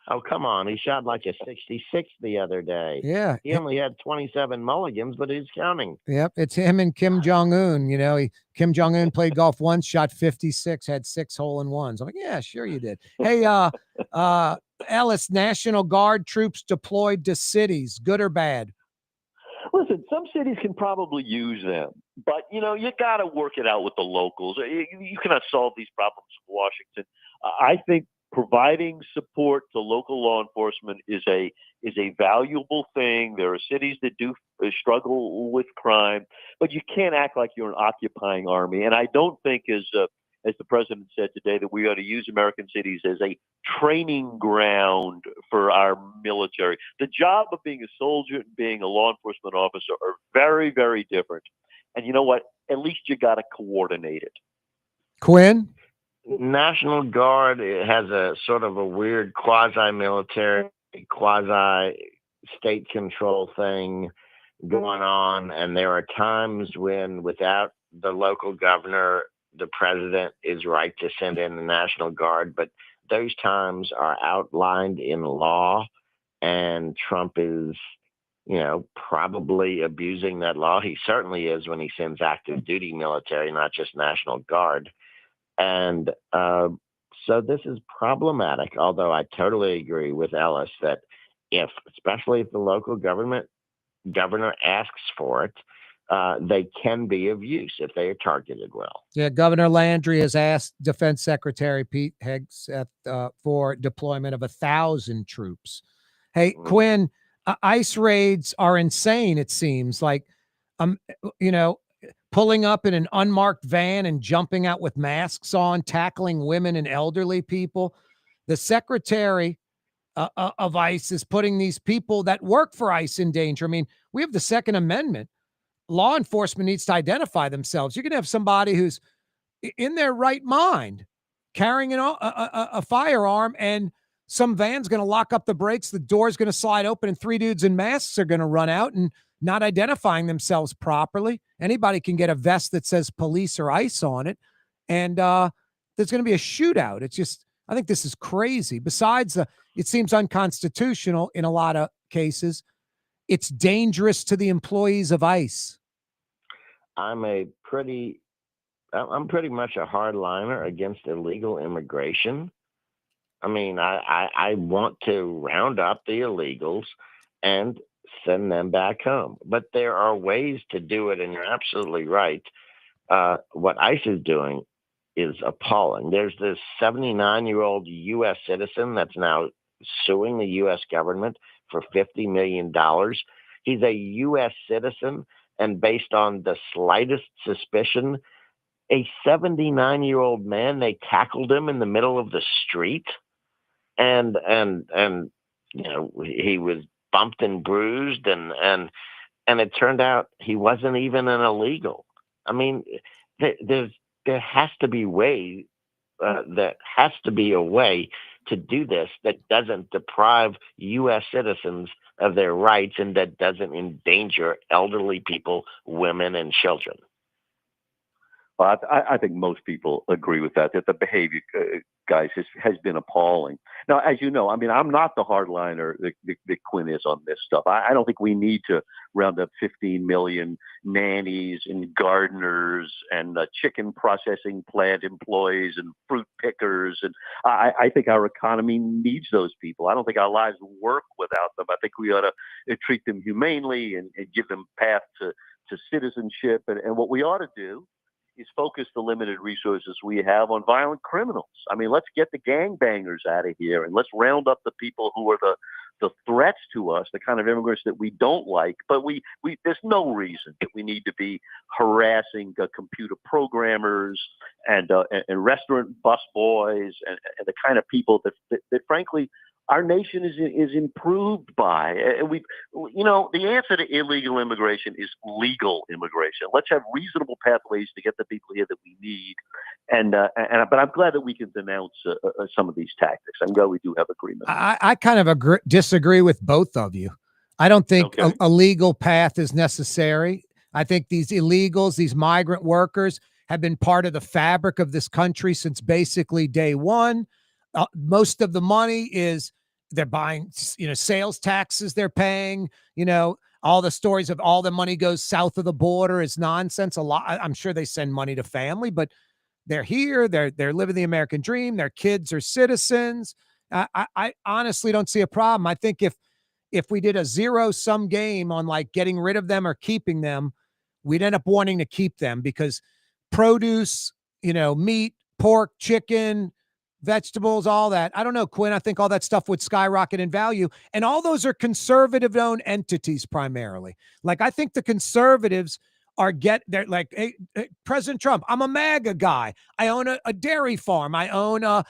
Oh, come on. He shot like a 66 the other day. Yeah. He only had 27 mulligans, but he's counting. Yep. It's him and Kim Jong-un. You know, Kim Jong-un played golf once, shot 56, had 6 hole-in-ones. I'm like, yeah, sure you did. Hey, Ellis, National Guard troops deployed to cities, good or bad? Listen, some cities can probably use them, but you got to work it out with the locals. You cannot solve these problems in Washington. I think providing support to local law enforcement is a valuable thing. There are cities that do struggle with crime, but you can't act like you're an occupying army. And I don't think, as the president said today, that we ought to use American cities as a training ground for our military. The job of being a soldier and being a law enforcement officer are very, very different. And you know what? At least you got to coordinate it. Quinn? National Guard has a sort of a weird quasi-military, quasi-state control thing going on. And there are times when without the local governor, the president is right to send in the National Guard, but those times are outlined in law, and Trump is, probably abusing that law. He certainly is when he sends active duty military, not just National Guard. And so this is problematic, although I totally agree with Ellis that especially if the local governor asks for it, they can be of use if they are targeted well. Yeah, Governor Landry has asked Defense Secretary Pete Hegseth for deployment of 1,000 troops. Hey, Quinn, ICE raids are insane, it seems. Like, you know, pulling up in an unmarked van and jumping out with masks on, tackling women and elderly people. The secretary of ICE is putting these people that work for ICE in danger. I mean, we have the Second Amendment. Law enforcement needs to identify themselves. You can have somebody who's in their right mind carrying a firearm, and some van's going to lock up the brakes, the door's going to slide open, and 3 dudes in masks are going to run out and not identifying themselves properly. Anybody can get a vest that says police or ICE on it, and there's going to be a shootout. It's just, I think this is crazy. Besides, it seems unconstitutional in a lot of cases. It's dangerous to the employees of ICE. I'm pretty much a hardliner against illegal immigration. I mean, I want to round up the illegals and send them back home. But there are ways to do it, and you're absolutely right. What ICE is doing is appalling. There's this 79-year-old U.S. citizen that's now suing the U.S. government for $50 million. He's a U.S. citizen, and based on the slightest suspicion, a 79-year-old man, they tackled him in the middle of the street, and you know, he was bumped and bruised, and it turned out he wasn't even an illegal. I mean, there has to be a way to do this that doesn't deprive U.S. citizens of their rights and that doesn't endanger elderly people, women, and children. Well, I think most people agree with that the behavior, guys, has been appalling. Now, as you know, I mean, I'm not the hardliner that Quinn is on this stuff. I don't think we need to round up 15 million nannies and gardeners and chicken processing plant employees and fruit pickers. And I think our economy needs those people. I don't think our lives work without them. I think we ought to treat them humanely and give them path to citizenship. And what we ought to do is focus the limited resources we have on violent criminals. I mean, let's get the gangbangers out of here, and let's round up the people who are the threats to us, the kind of immigrants that we don't like. But we there's no reason that we need to be harassing computer programmers and restaurant busboys and the kind of people that frankly our nation is improved by. And the answer to illegal immigration is legal immigration. Let's have reasonable pathways to get the people here that we need. But I'm glad that we can denounce some of these tactics. I'm glad we do have agreement. I kind of disagree with both of you. I don't think a legal path is necessary. I think these illegals, these migrant workers, have been part of the fabric of this country since basically day one. Most of the money is they're buying, sales taxes they're paying, all the stories of all the money goes south of the border is nonsense. A lot. I'm sure they send money to family, but they're here. They're living the American dream. Their kids are citizens. I honestly don't see a problem. I think if we did a zero-sum game on like getting rid of them or keeping them, we'd end up wanting to keep them because produce, meat, pork, chicken, vegetables, all that. I don't know, Quinn. I think all that stuff would skyrocket in value. And all those are conservative-owned entities primarily. Like, I think the conservatives they're like, hey, President Trump, I'm a MAGA guy. I own a dairy farm. I own a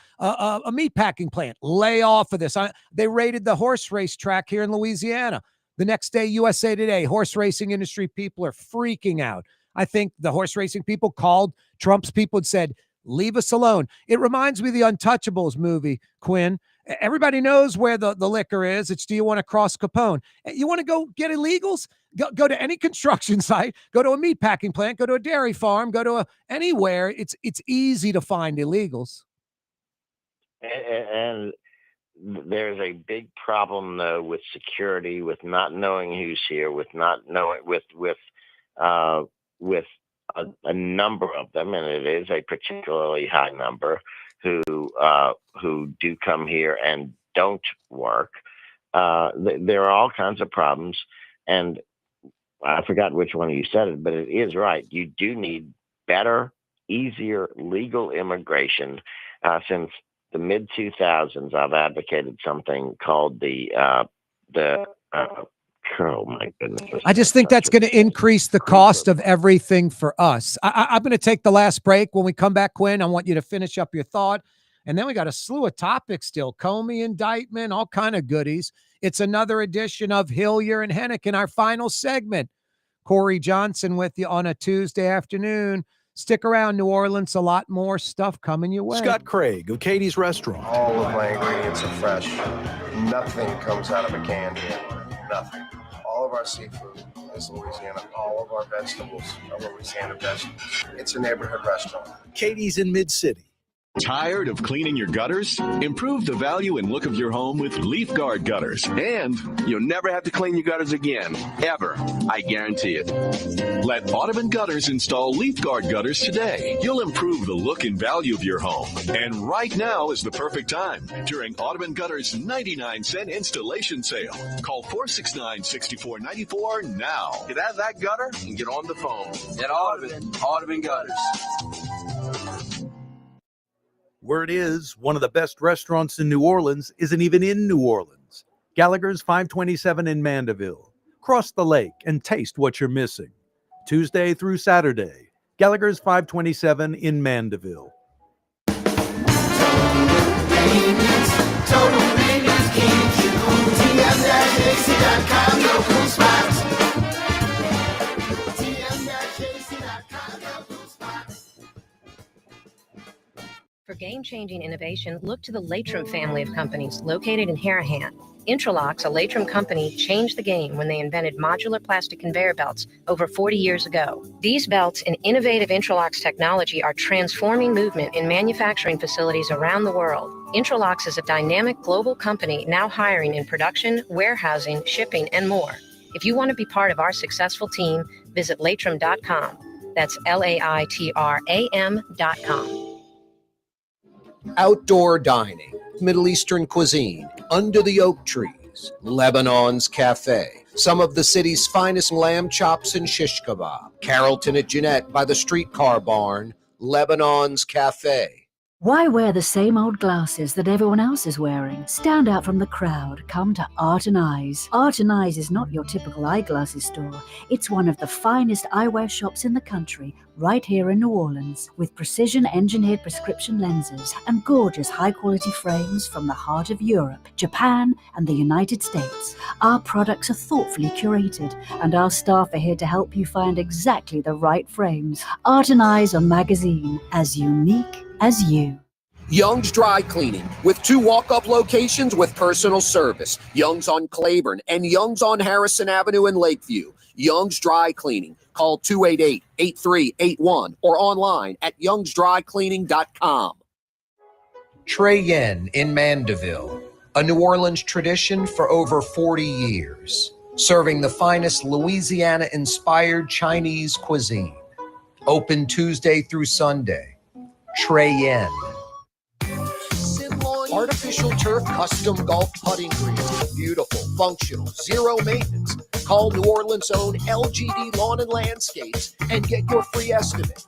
meat packing plant. Lay off of this. They raided the horse race track here in Louisiana. The next day, USA Today, horse racing industry people are freaking out. I think the horse racing people called Trump's people and said, leave us alone. It reminds me of the Untouchables movie, Quinn. Everybody knows where the liquor is. It's, do you want to cross Capone? You want to go get illegals? Go to any construction site, go to a meat packing plant, go to a dairy farm, go to anywhere. It's easy to find illegals. And there's a big problem though with security, with not knowing who's here, with not knowing with a number of them, and it is a particularly high number who do come here and don't work. There are all kinds of problems, and I forgot which one of you said it, but it is right. You do need better, easier legal immigration. Since the mid 2000s, I've advocated something called oh my goodness. I just think that's going to increase the cost of everything for us. I'm going to take the last break. When we come back, Quinn, I want you to finish up your thought. And then we got a slew of topics still. Comey indictment, all kind of goodies. It's another edition of Hilyer and Henican, our final segment. Corey Johnson with you on a Tuesday afternoon. Stick around, New Orleans. A lot more stuff coming your way. Scott Craig of Katie's Restaurant. All of my ingredients are fresh. Nothing comes out of a can here. Nothing. All of our seafood is Louisiana. All of our vegetables are Louisiana vegetables. It's a neighborhood restaurant. Katie's in Mid-City. Tired of cleaning your gutters? Improve the value and look of your home with Leaf Guard gutters. And you'll never have to clean your gutters again. Ever. I guarantee it. Let Audubon Gutters install Leaf Guard gutters today. You'll improve the look and value of your home. And right now is the perfect time during Audubon Gutters' 99-cent installation sale. Call 469-6494 now. Get out of that gutter and get on the phone. At Audubon Gutters. Word is, one of the best restaurants in New Orleans isn't even in New Orleans. Gallagher's 527 in Mandeville. Cross the lake and taste what you're missing. Tuesday through Saturday. Gallagher's 527 in Mandeville. Total Maintenance keeps you cool. TM-JC.com, local spots. TM-JC.com, local spots. For game-changing innovation, look to the Latrim family of companies located in Harahan. Intralocks, a Latrim company, changed the game when they invented modular plastic conveyor belts over 40 years ago. These belts and innovative Intralocks technology are transforming movement in manufacturing facilities around the world. Intralocks is a dynamic global company now hiring in production, warehousing, shipping, and more. If you want to be part of our successful team, visit latrim.com. That's LAITRAM.com. Outdoor dining, Middle Eastern cuisine, under the oak trees, Lebanon's Cafe, some of the city's finest lamb chops and shish kebab, Carrollton at Jeanette by the streetcar barn, Lebanon's Cafe. Why wear the same old glasses that everyone else is wearing? Stand out from the crowd. Come to Art and Eyes. Art and Eyes is not your typical eyeglasses store. It's one of the finest eyewear shops in the country, right here in New Orleans, with precision-engineered prescription lenses and gorgeous high-quality frames from the heart of Europe, Japan, and the United States. Our products are thoughtfully curated, and our staff are here to help you find exactly the right frames. Art and Eyes on magazine, as unique as you. Young's Dry Cleaning, with 2 walk-up locations with personal service. Young's on Claiborne and Young's on Harrison Avenue in Lakeview. Young's Dry Cleaning. Call 288-8381 or online at youngsdrycleaning.com. Trey Yen in Mandeville, a New Orleans tradition for over 40 years, serving the finest Louisiana-inspired Chinese cuisine. Open Tuesday through Sunday. Trey Yen. Artificial turf custom golf putting greens. Beautiful, functional, zero maintenance. Call New Orleans' own LGD Lawn and Landscapes and get your free estimate.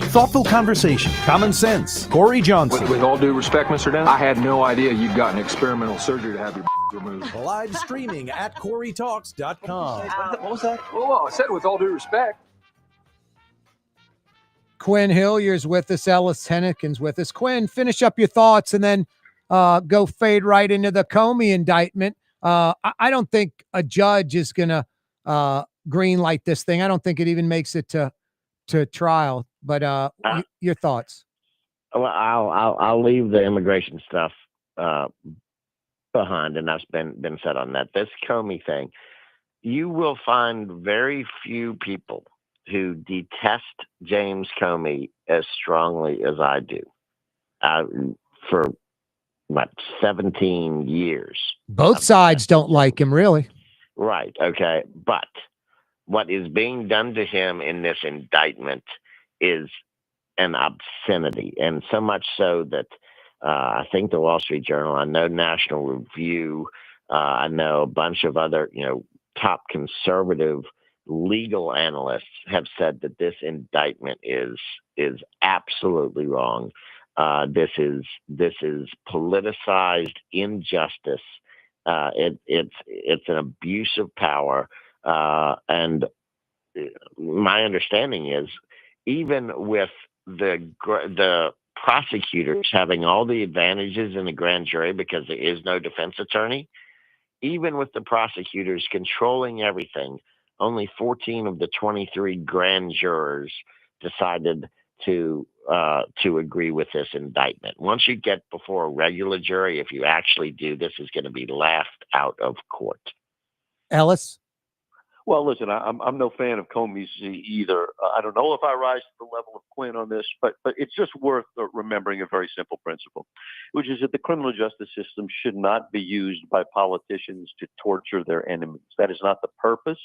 Thoughtful conversation, common sense. Corey Johnson. With all due respect, Mr. Dennis, I had no idea you'd gotten experimental surgery to have your removed. Live streaming at CoreyTalks.com. What was that? Oh, I said with all due respect. Quin Hilyer's with us. Ellis Henican's with us. Quinn, finish up your thoughts and then go fade right into the Comey indictment. I don't think a judge is going to green light this thing. I don't think it even makes it to trial. But your thoughts? Well, I'll leave the immigration stuff behind, and that's been said on that. This Comey thing, you will find very few people who detest James Comey as strongly as I do. For what, 17 years. Both sides don't like him, really. Right. Okay. But what is being done to him in this indictment is an obscenity, and so much so that I think the Wall Street Journal. I know National Review. I know a bunch of other, top conservative legal analysts have said that this indictment is absolutely wrong. This is politicized injustice. It's an abuse of power, and my understanding is even with the prosecutors having all the advantages in the grand jury because there is no defense attorney, even with the prosecutors controlling everything, only 14 of the 23 grand jurors decided to agree with this indictment. Once you get before a regular jury, if you actually do, this is going to be laughed out of court. Ellis? Well, listen, I'm no fan of Comey's either. I don't know if I rise to the level of Quinn on this, but it's just worth remembering a very simple principle, which is that the criminal justice system should not be used by politicians to torture their enemies. That is not the purpose.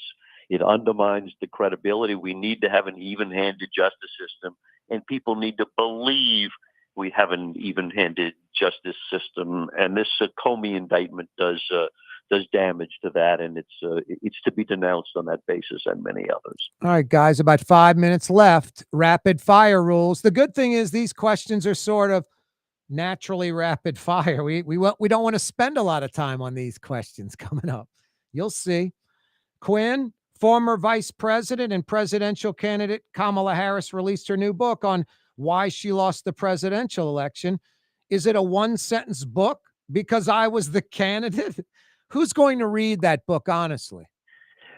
It undermines the credibility. We need to have an even-handed justice system, and people need to believe we have an even-handed justice system. And this Comey indictment does damage to that, and it's to be denounced on that basis and many others. All right, guys, about 5 minutes left. Rapid fire rules. The good thing is these questions are sort of naturally rapid fire. We don't want to spend a lot of time on these questions coming up. You'll see. Quinn, former vice president and presidential candidate Kamala Harris released her new book on why she lost the presidential election. Is it a one-sentence book? Because I was the candidate? Who's going to read that book, honestly?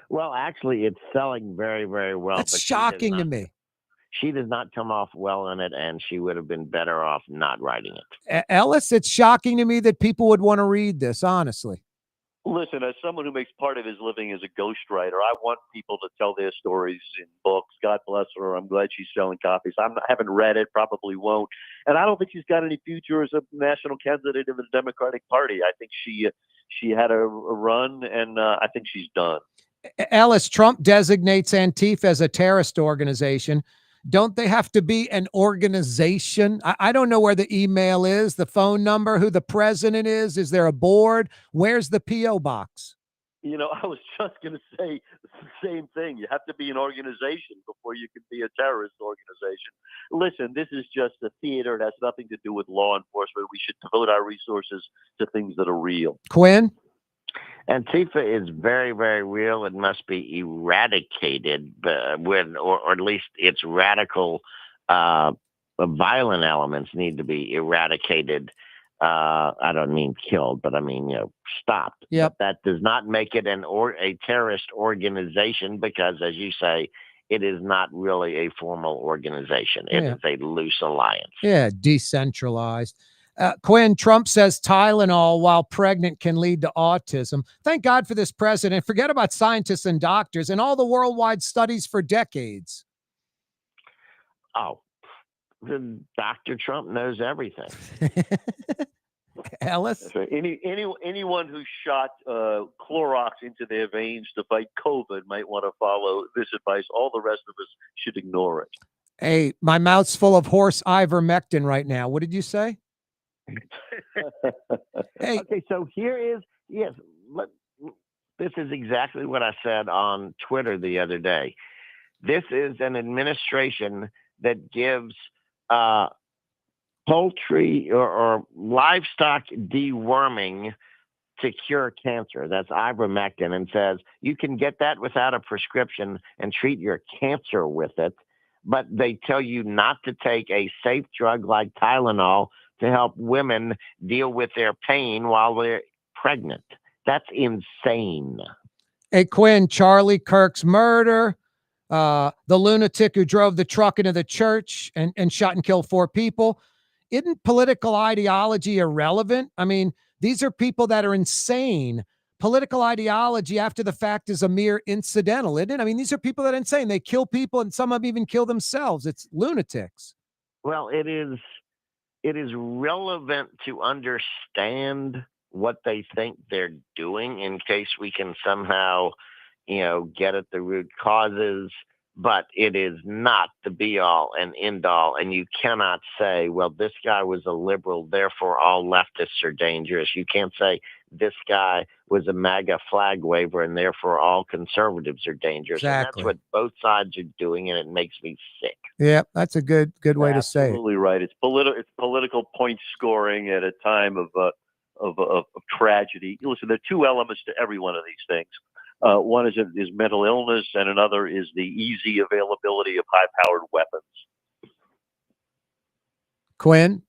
Well, actually, it's selling very, very well. That's but shocking to me. She does not come off well in it, and she would have been better off not writing it. Ellis, it's shocking to me that people would want to read this, honestly. Listen, as someone who makes part of his living as a ghostwriter, I want people to tell their stories in books. God bless her. I'm glad she's selling copies. I haven't read it, probably won't. And I don't think she's got any future as a national candidate in the Democratic Party. I think she had a run, and I think she's done. Ellis, Trump designates Antifa as a terrorist organization. Don't they have to be an organization? I don't know where the email is, the phone number, who the president is. Is there a board? Where's the P.O. box? I was just going to say the same thing. You have to be an organization before you can be a terrorist organization. Listen, this is just a theater. It has nothing to do with law enforcement. We should devote our resources to things that are real. Quinn? Antifa is very, very real. It must be eradicated, or at least its radical, violent elements need to be eradicated. I don't mean killed, but I mean stopped. Yep. But that does not make it a terrorist organization because, as you say, it is not really a formal organization. It is a loose alliance. Yeah, decentralized. Quinn, Trump says Tylenol while pregnant can lead to autism. Thank God for this president. Forget about scientists and doctors and all the worldwide studies for decades. Oh, Dr. Trump knows everything. Ellis? Anyone who shot Clorox into their veins to fight COVID might want to follow this advice. All the rest of us should ignore it. Hey, my mouth's full of horse ivermectin right now. What did you say? Hey. Okay, so here is, this is exactly what I said on Twitter the other day. This is an administration that gives poultry or livestock deworming to cure cancer. That's ivermectin, and says you can get that without a prescription and treat your cancer with it. But they tell you not to take a safe drug like Tylenol to help women deal with their pain while they're pregnant. That's insane. Hey, Quinn, Charlie Kirk's murder, the lunatic who drove the truck into the church and shot and killed 4 people. Isn't political ideology irrelevant? I mean, these are people that are insane. Political ideology after the fact is a mere incidental, isn't it? I mean, these are people that are insane. They kill people, and some of them even kill themselves. It's lunatics. Well, it is relevant to understand what they think they're doing in case we can somehow, get at the root causes. but it is not the be all and end all. And you cannot say, well, this guy was a liberal, therefore all leftists are dangerous. You can't say this guy was a MAGA flag waver and therefore all conservatives are dangerous. Exactly. And that's what both sides are doing, and it makes me sick. Yeah, that's a good way to say it. Absolutely right. It's political point scoring at a time of tragedy. Listen, there are two elements to every one of these things. One is mental illness, and another is the easy availability of high-powered weapons. Quinn?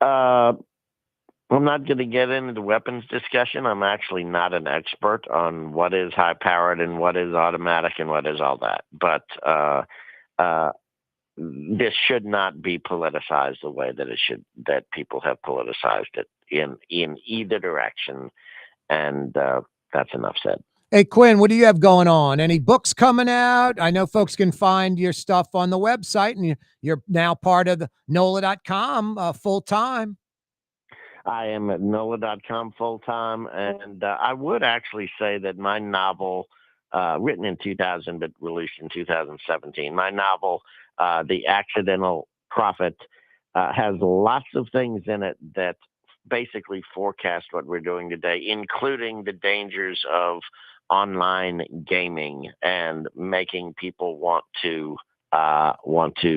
I'm not going to get into the weapons discussion. I'm actually not an expert on what is high-powered and what is automatic and what is all that. But this should not be politicized the way that people have politicized it in either direction. And that's enough said. Hey, Quinn, what do you have going on? Any books coming out? I know folks can find your stuff on the website, and you're now part of the NOLA.com full-time. I am at NOLA.com full-time, and I would actually say that my novel, written in 2000 but released in 2017, my novel, The Accidental Prophet, has lots of things in it that basically forecast what we're doing today, including the dangers of online gaming and making people want to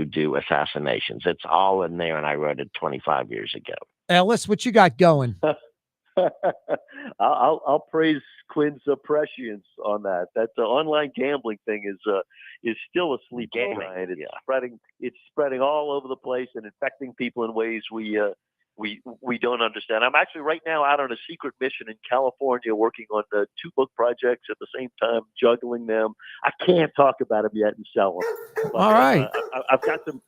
do assassinations. It's all in there, and I wrote it 25 years ago. Ellis, what you got going? I'll praise Quinn's prescience on that. That online gambling thing is still a sleep giant. It's spreading all over the place and infecting people in ways we don't understand. I'm actually right now out on a secret mission in California, working on 2 book projects at the same time, juggling them. I can't talk about them yet and sell them. But, all right, I got some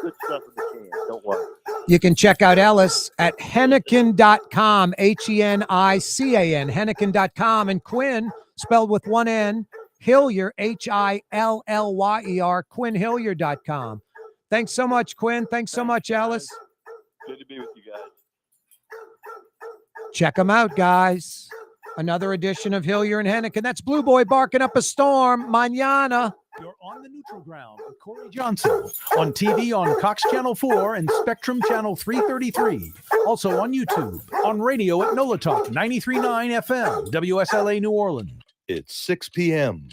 good stuff in the can. Don't worry. You can check out Ellis at Henican.com, Henican, Henican.com, and Quinn, spelled with one N, Hilyer, Hillyer, QuinHilyer.com. Thanks so much, Quinn. Thanks so much, Ellis. Good to be with you guys. Check them out, guys. Another edition of Hilyer and Henican. That's Blue Boy barking up a storm. Mañana. You're on the neutral ground with Corey Johnson on TV on Cox Channel 4 and Spectrum Channel 333. Also on YouTube, on radio at NOLA Talk 93.9 FM, WSLA New Orleans. It's 6 p.m.